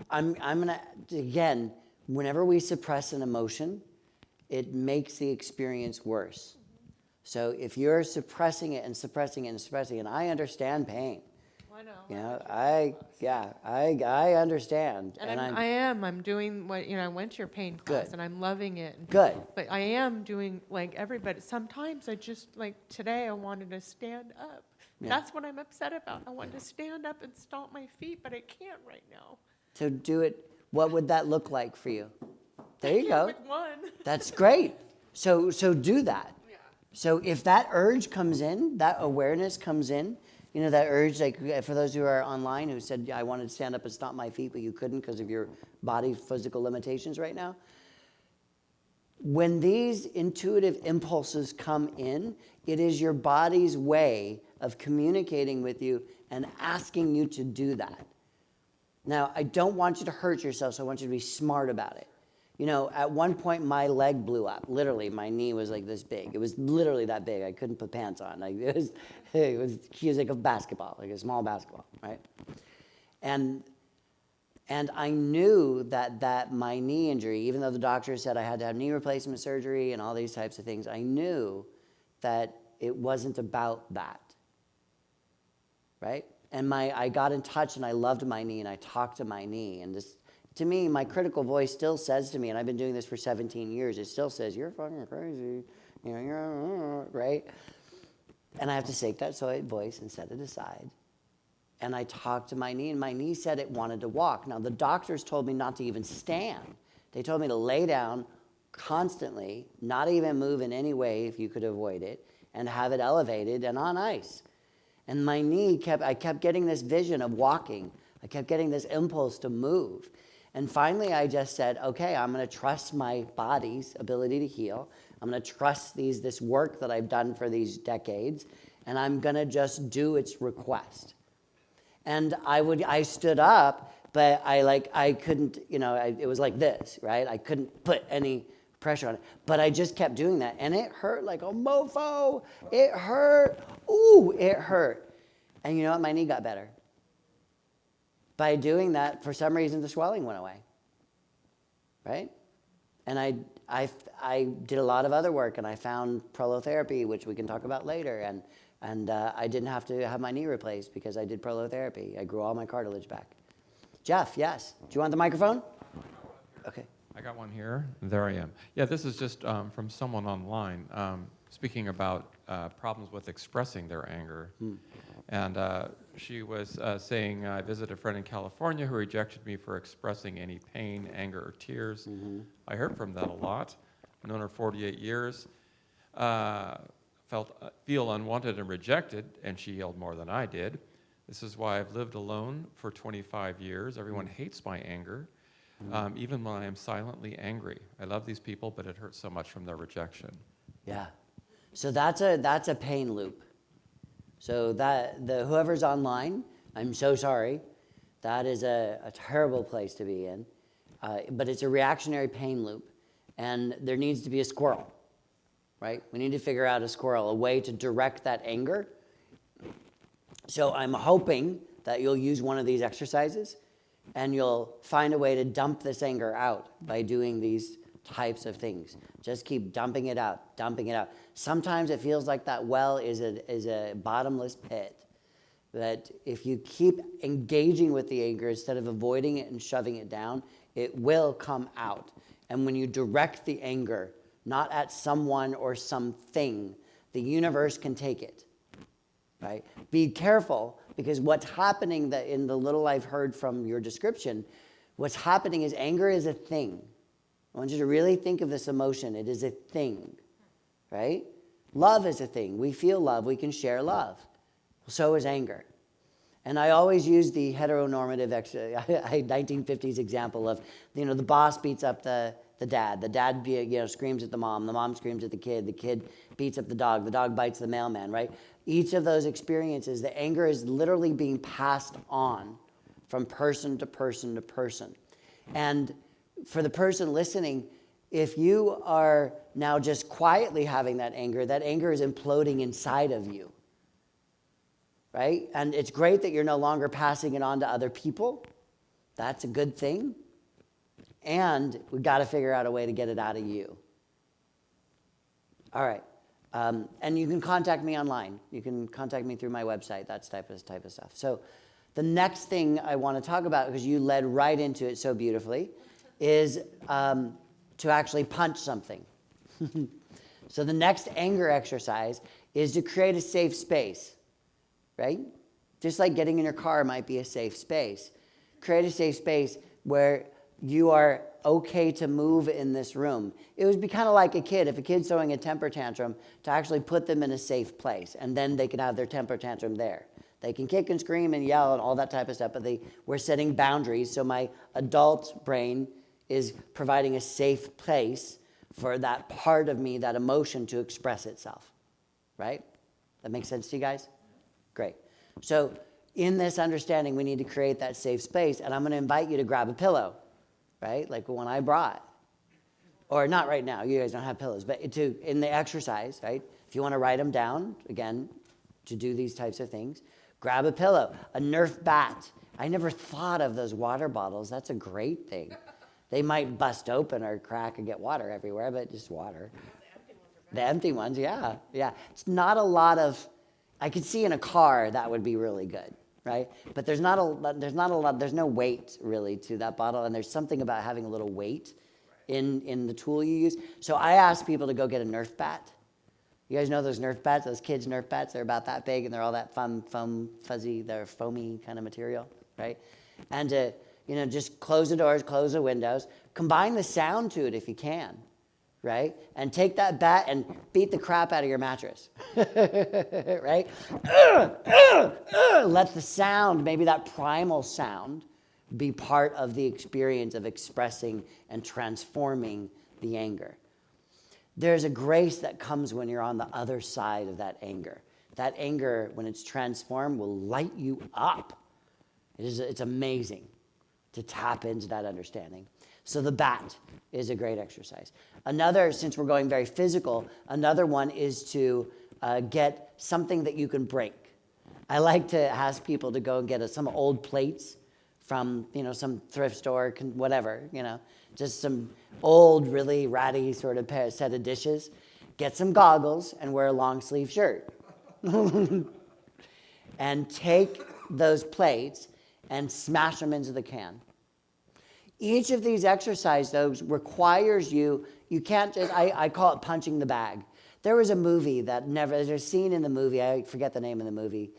I'm gonna, again, whenever we suppress an emotion, it makes the experience worse. So if you're suppressing it and suppressing it and suppressing it, and I understand pain.
I know.
You know, I understand.
And I'm doing what, you know, I went to your pain class
Good.
and I'm loving it.
Good.
But I am doing like everybody. Sometimes I just, like today I wanted to stand up.
Yeah.
That's what I'm upset about. I wanted to stand up and stomp my feet, but I can't right now.
So do it. What would that look like for you? There you go.
With one.
That's great. So do that.
Yeah.
So if that urge comes in, that awareness comes in, you know, that urge, like for those who are online who said, I wanted to stand up and stomp my feet, but you couldn't because of your body physical limitations right now. When these intuitive impulses come in, it is your body's way of communicating with you and asking you to do that. Now, I don't want you to hurt yourself, so I want you to be smart about it. You know, at one point, my leg blew up. Literally, my knee was like this big. It was literally that big. I couldn't put pants on. Like it was like a basketball, like a small basketball, right? And I knew that my knee injury, even though the doctor said I had to have knee replacement surgery and all these types of things, I knew that it wasn't about that, right? And I got in touch and I loved my knee and I talked to my knee, and this, to me, my critical voice still says to me, and I've been doing this for 17 years, it still says, you're fucking crazy, you know, you're, right? And I have to take that voice and set it aside. And I talked to my knee, and my knee said it wanted to walk. Now, the doctors told me not to even stand. They told me to lay down constantly, not even move in any way if you could avoid it, and have it elevated and on ice. And my knee I kept getting this vision of walking. I kept getting this impulse to move. And finally, I just said, okay, I'm going to trust my body's ability to heal. I'm going to trust this work that I've done for these decades, and I'm going to just do its request. And I stood up, but I couldn't, you know, it was like this, right? I couldn't put any pressure on it. But I just kept doing that, and it hurt like a mofo. It hurt. Ooh, it hurt. And you know what? My knee got better. By doing that, for some reason, the swelling went away, right? And I did a lot of other work, and I found prolotherapy, which we can talk about later, and I didn't have to have my knee replaced because I did prolotherapy. I grew all my cartilage back. Jeff, yes. Do you want the microphone? Okay.
I got one here. There I am. Yeah, this is just from someone online speaking about problems with expressing their anger. And she was saying, I visited a friend in California who rejected me for expressing any pain, anger, or tears. I heard from that a lot. I've known her 48 years. Feel unwanted and rejected, and she healed more than I did. This is why I've lived alone for 25 years. Everyone hates my anger, even when I am silently angry. I love these people, but it hurts so much from their rejection.
Yeah. So that's a pain loop. So whoever's online, I'm so sorry. That is a terrible place to be in. But it's a reactionary pain loop. And there needs to be a squirrel, right? We need to figure out a way to direct that anger. So I'm hoping that you'll use one of these exercises and you'll find a way to dump this anger out by doing these types of things. Just keep dumping it out, dumping it out. Sometimes it feels like that well is a bottomless pit. That if you keep engaging with the anger instead of avoiding it and shoving it down, it will come out. And when you direct the anger, not at someone or something, the universe can take it. Right? Be careful, Because what's happening that in the little I've heard from your description, what's happening is anger is a thing. I want you to really think of this emotion. It is a thing, right? Love is a thing. We feel love. We can share love. So is anger. And I always use the heteronormative 1950s example of, the boss beats up the dad screams at the mom screams at the kid beats up the dog bites the mailman, right? Each of those experiences, the anger is literally being passed on from person to person to person. And for the person listening, if you are now just quietly having that anger is imploding inside of you, right? And it's great that you're no longer passing it on to other people. That's a good thing. And we've got to figure out a way to get it out of you. All right. And you can contact me online. You can contact me through my website, that type of stuff. So the next thing I want to talk about, because you led right into it so beautifully, is to actually punch something. So the next anger exercise is to create a safe space, right? Just like getting in your car might be a safe space. Create a safe space where you are okay to move in this room. It would be kind of like a kid. If a kid's throwing a temper tantrum, to actually put them in a safe place, and then they can have their temper tantrum there. They can kick and scream and yell and all that type of stuff, but we're setting boundaries. So my adult brain is providing a safe place for that part of me, that emotion, to express itself, right? That makes sense to you guys? Great. So in this understanding, we need to create that safe space, and I'm going to invite you to grab a pillow, right? Like the one I brought. Or not right now, you guys don't have pillows, but in the exercise, right? If you want to write them down, again, to do these types of things, grab a pillow, a Nerf bat. I never thought of those water bottles. That's a great thing. They might bust open or crack and get water everywhere, but just water. The empty ones, yeah. It's not a lot of, I could see in a car that would be really good, right? But there's no weight really to that bottle, and there's something about having a little weight in the tool you use. So I ask people to go get a Nerf bat. You guys know those Nerf bats, those kids' Nerf bats? They're about that big, and they're all that fuzzy, they're foamy kind of material, right? And just close the doors, close the windows, combine the sound to it if you can, right? And take that bat and beat the crap out of your mattress, right? Let the sound, maybe that primal sound, be part of the experience of expressing and transforming the anger. There's a grace that comes when you're on the other side of that anger. That anger, when it's transformed, will light you up. It's amazing to tap into that understanding. So the bat is a great exercise. Another, since we're going very physical, another one is to get something that you can break. I like to ask people to go and get some old plates from some thrift store, whatever, just some old, really ratty sort of set of dishes. Get some goggles and wear a long sleeve shirt. And take those plates and smash them into the can. Each of these exercises, though, requires you can't just, I call it punching the bag. There was a movie there's a scene in the movie, I forget the name of the movie.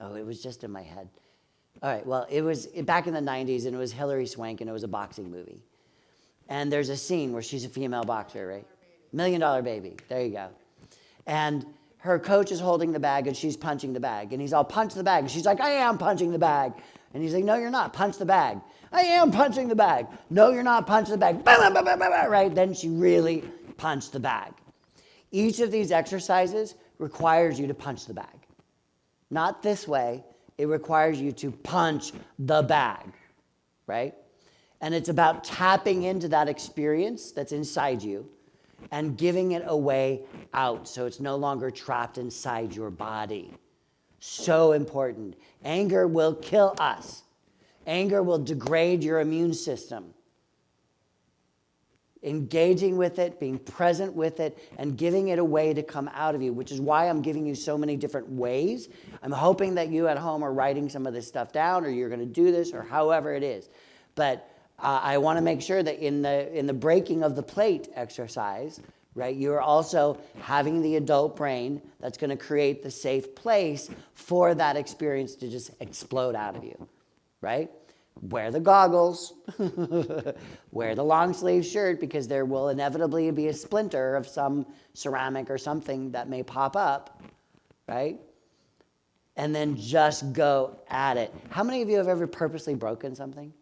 Oh, it was just in my head. All right, well, it was back in the 90s, and it was Hilary Swank, and it was a boxing movie. And there's a scene where she's a female boxer, right? $1 Million Baby, there you go. And her coach is holding the bag, and she's punching the bag. And he's all, punch the bag. And she's like, I am punching the bag. And he's like, no, you're not. Punch the bag. I am punching the bag. No, you're not. Punch the bag. Right? Then she really punched the bag. Each of these exercises requires you to punch the bag. Not this way. It requires you to punch the bag, right? And it's about tapping into that experience that's inside you and giving it a way out so it's no longer trapped inside your body. So important. Anger will kill us. Anger will degrade your immune system. Engaging with it, being present with it, and giving it a way to come out of you, which is why I'm giving you so many different ways. I'm hoping that you at home are writing some of this stuff down, or you're going to do this, or however it is. But I want to make sure that in the breaking of the plate exercise, right? You're also having the adult brain that's going to create the safe place for that experience to just explode out of you, right? Wear the goggles, wear the long sleeve shirt, because there will inevitably be a splinter of some ceramic or something that may pop up, right? And then just go at it. How many of you have ever purposely broken something?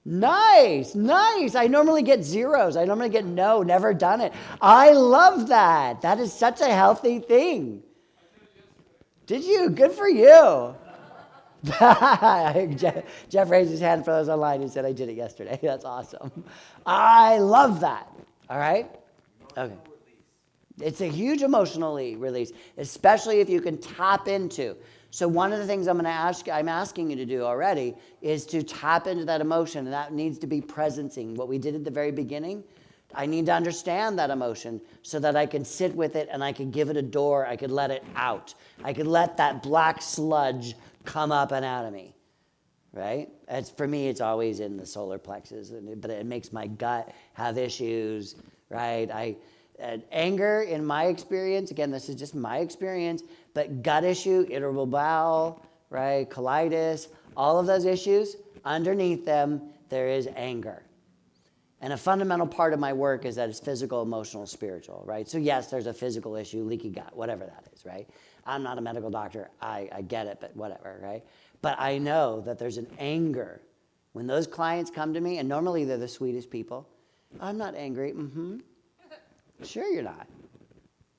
Nice, nice. I normally get zeros. I normally get no, never done it. I love that. That is such a healthy thing. Did you? Good for you. Jeff raised his hand for those online. He said, I did it yesterday. That's awesome. I love that. All right? Okay. It's a huge emotional release, especially if you can tap into. So one of the things I'm asking you to do already is to tap into that emotion, and that needs to be presencing. What we did at the very beginning, I need to understand that emotion so that I can sit with it and I can give it a door. I could let it out. I could let that black sludge come up and out of me, right? For me, it's always in the solar plexus, but it makes my gut have issues, right? Anger, in my experience, again, this is just my experience, but gut issue, irritable bowel, right, colitis, all of those issues, underneath them, there is anger. And a fundamental part of my work is that it's physical, emotional, spiritual, right? So yes, there's a physical issue, leaky gut, whatever that is, right? I'm not a medical doctor. I get it, but whatever, right? But I know that there's an anger. When those clients come to me, and normally they're the sweetest people, I'm not angry. Sure you're not,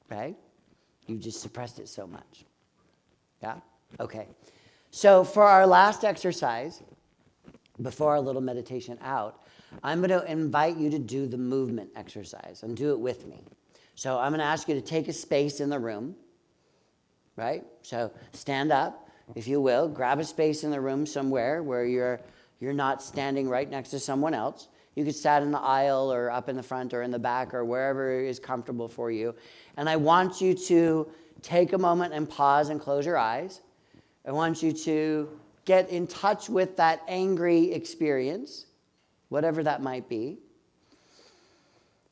right? You just suppressed it so much. Yeah? Okay. So for our last exercise, before our little meditation out, I'm going to invite you to do the movement exercise and do it with me. So I'm going to ask you to take a space in the room, right? So stand up, if you will. Grab a space in the room somewhere where you're not standing right next to someone else. You could stand in the aisle or up in the front or in the back or wherever is comfortable for you. And I want you to take a moment and pause and close your eyes. I want you to get in touch with that angry experience, whatever that might be.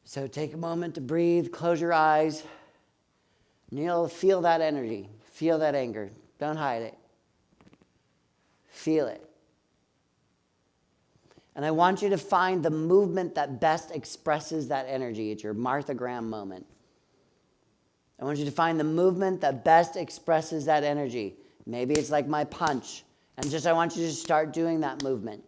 So take a moment to breathe, close your eyes, and you'll feel that energy, feel that anger. Don't hide it. Feel it. And I want you to find the movement that best expresses that energy. It's your Martha Graham moment. I want you to find the movement that best expresses that energy. Maybe it's like my punch. And I want you to start doing that movement.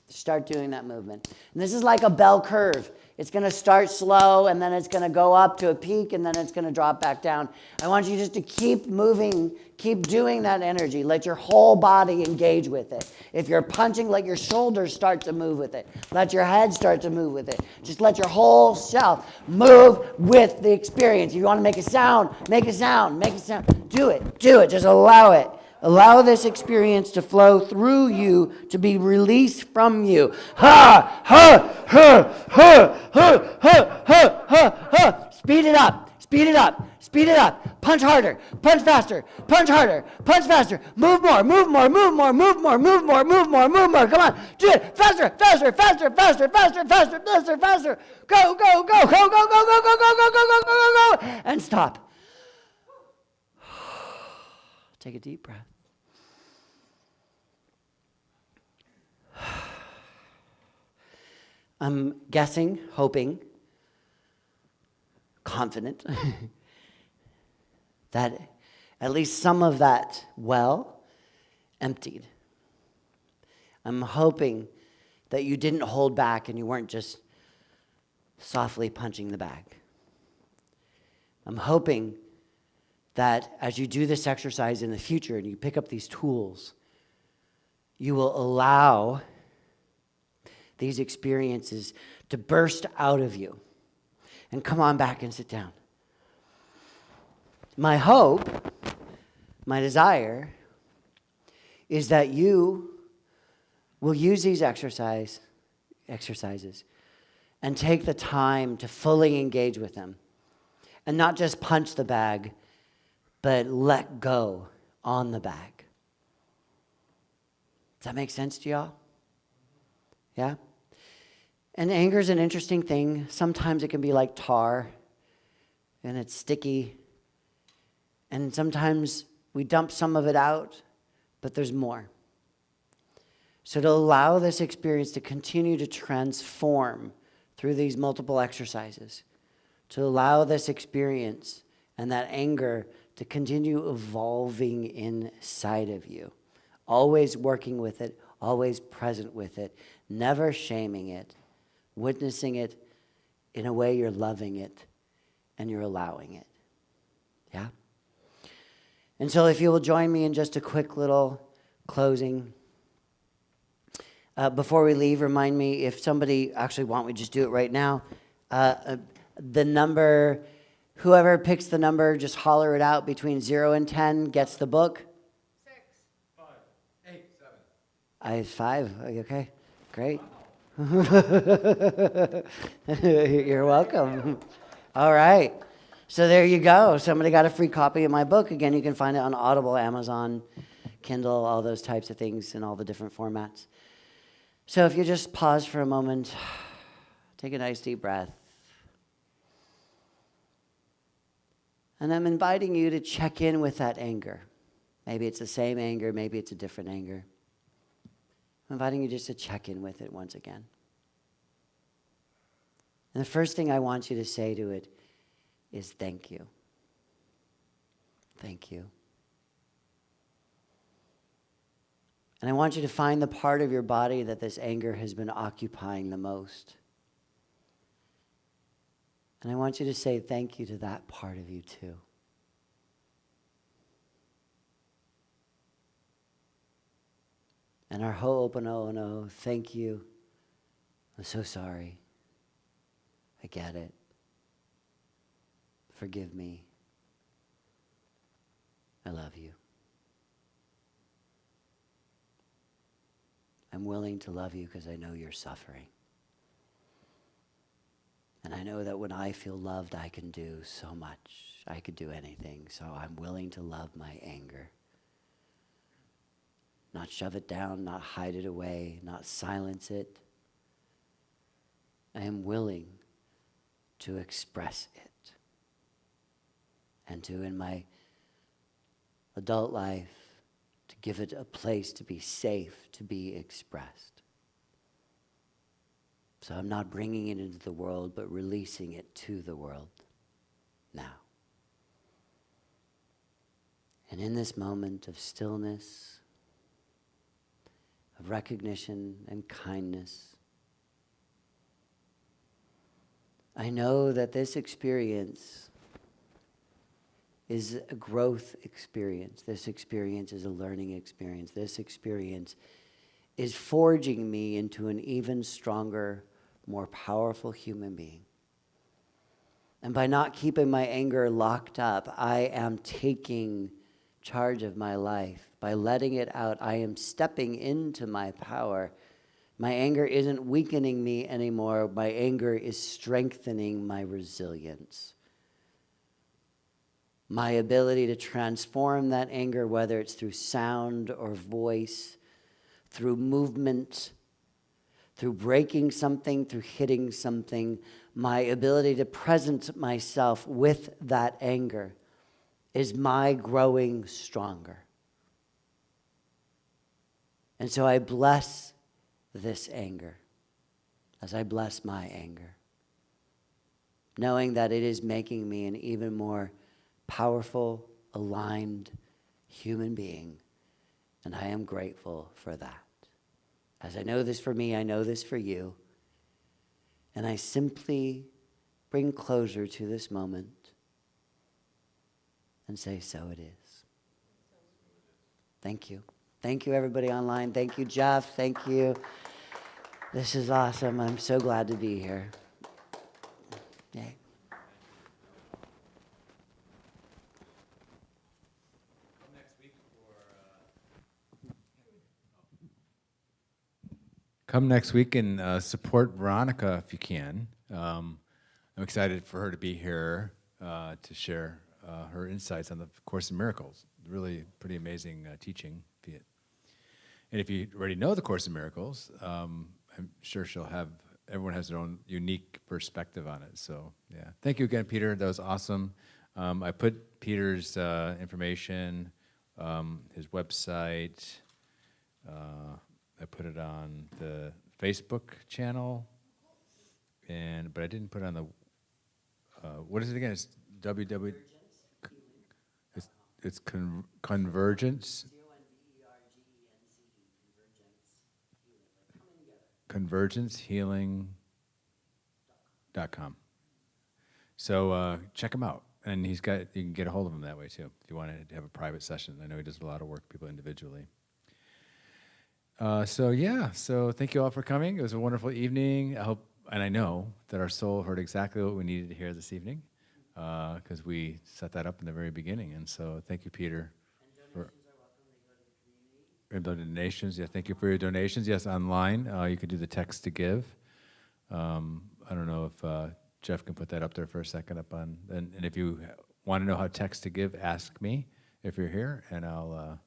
Start doing that movement. And this is like a bell curve. It's going to start slow, and then it's going to go up to a peak, and then it's going to drop back down. I want you just to keep moving, keep doing that energy. Let your whole body engage with it. If you're punching, let your shoulders start to move with it. Let your head start to move with it. Just let your whole self move with the experience. If you want to make a sound, make a sound, make a sound. Do it, just allow it. Allow this experience to flow through you, to be released from you. Ha, ha, ha, ha, ha, ha, ha, ha, ha. Speed it up, speed it up, speed it up. Punch harder, punch faster, punch harder, punch faster. Move more, move more, move more, move more, move more, move more, move more. Come on, do it. Faster, faster, faster, faster, faster, faster, faster, faster. Go, go, go, go, go, go, go, go, go, go, go, go, go, go, go. And stop. Take a deep breath. I'm guessing, hoping, confident that at least some of that well emptied. I'm hoping that you didn't hold back and you weren't just softly punching the bag. I'm hoping that as you do this exercise in the future and you pick up these tools, you will allow these experiences to burst out of you and come on back and sit down. My hope, my desire, is that you will use these exercises and take the time to fully engage with them and not just punch the bag, but let go on the bag. Does that make sense to y'all? Yeah? And anger is an interesting thing. Sometimes it can be like tar. and it's sticky. And sometimes we dump some of it out, but there's more. So to allow this experience to continue to transform through these multiple exercises, to allow this experience and that anger to continue evolving inside of you, always working with it, always present with it, never shaming it, witnessing it in a way you're loving it and you're allowing it. Yeah? And so if you will join me in just a quick little closing. Before we leave, remind me if somebody, actually, why don't we just do it right now? The number, whoever picks the number, just holler it out between 0 and 10, gets the book.
6,
5, 8, 7.
I have 5. Are you okay? Great. You're welcome. All right. So there you go. Somebody got a free copy of my book. Again, you can find it on Audible, Amazon, Kindle, all those types of things in all the different formats. So if you just pause for a moment, take a nice deep breath. And I'm inviting you to check in with that anger. Maybe it's the same anger, maybe it's a different anger. I'm inviting you just to check in with it once again. And the first thing I want you to say to it is thank you. Thank you. And I want you to find the part of your body that this anger has been occupying the most. And I want you to say thank you to that part of you too. And our ho'oponopono, thank you. I'm so sorry. I get it. Forgive me. I love you. I'm willing to love you because I know you're suffering. And I know that when I feel loved, I can do so much. I could do anything. So I'm willing to love my anger. Not shove it down, not hide it away, not silence it. I am willing to express it. And to, in my adult life, to give it a place to be safe, to be expressed. So I'm not bringing it into the world, but releasing it to the world now. And in this moment of stillness, of recognition and kindness, I know that this experience is a growth experience. This experience is a learning experience. This experience is forging me into an even stronger, more powerful human being. And by not keeping my anger locked up, I am taking charge of my life. By letting it out, I am stepping into my power. My anger isn't weakening me anymore. My anger is strengthening my resilience. My ability to transform that anger, whether it's through sound or voice, through movement, through breaking something, through hitting something, my ability to present myself with that anger is my growing stronger. And so I bless this anger as I bless my anger, knowing that it is making me an even more powerful, aligned human being, and I am grateful for that. As I know this for me, I know this for you, and I simply bring closure to this moment and say, so it is. Thank you. Thank you, everybody online. Thank you, Jeff. Thank you. This is awesome. I'm so glad to be here. Yay.
Come next week and support Veronica if you can. I'm excited for her to be here to share her insights on the Course in Miracles. Really pretty amazing teaching. And if you already know the Course in Miracles, I'm sure she'll have everyone has their own unique perspective on it. So yeah, thank you again, Peter. That was awesome. I put Peter's information, his website. I put it on the Facebook channel, but I didn't put it on the. What is it again? It's www. It's Convergence. ConvergenceHealing.com. So check him out, and you can get a hold of him that way too if you want to have a private session. I know he does a lot of work with people individually. So thank you all for coming. It was a wonderful evening. I hope, and I know that our soul heard exactly what we needed to hear this evening, because we set that up in the very beginning. And so thank you, Peter. And donations, yeah, thank you for your donations. Yes, online, you can do the text to give. I don't know if Jeff can put that up there for a second and if you want to know how text to give, ask me if you're here, and I'll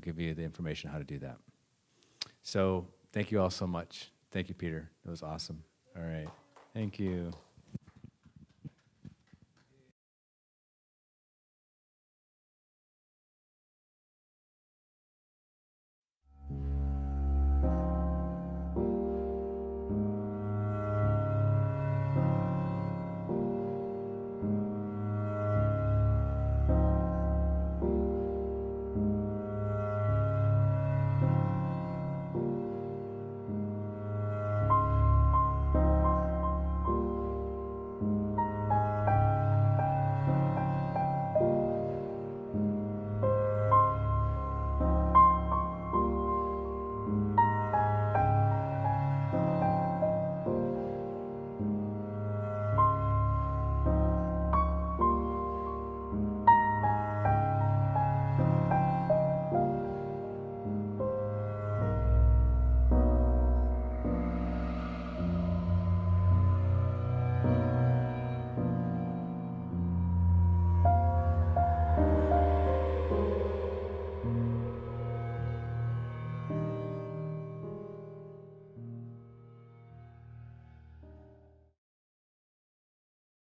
give you the information how to do that. So thank you all so much. Thank you, Peter. It was awesome. All right. Thank you.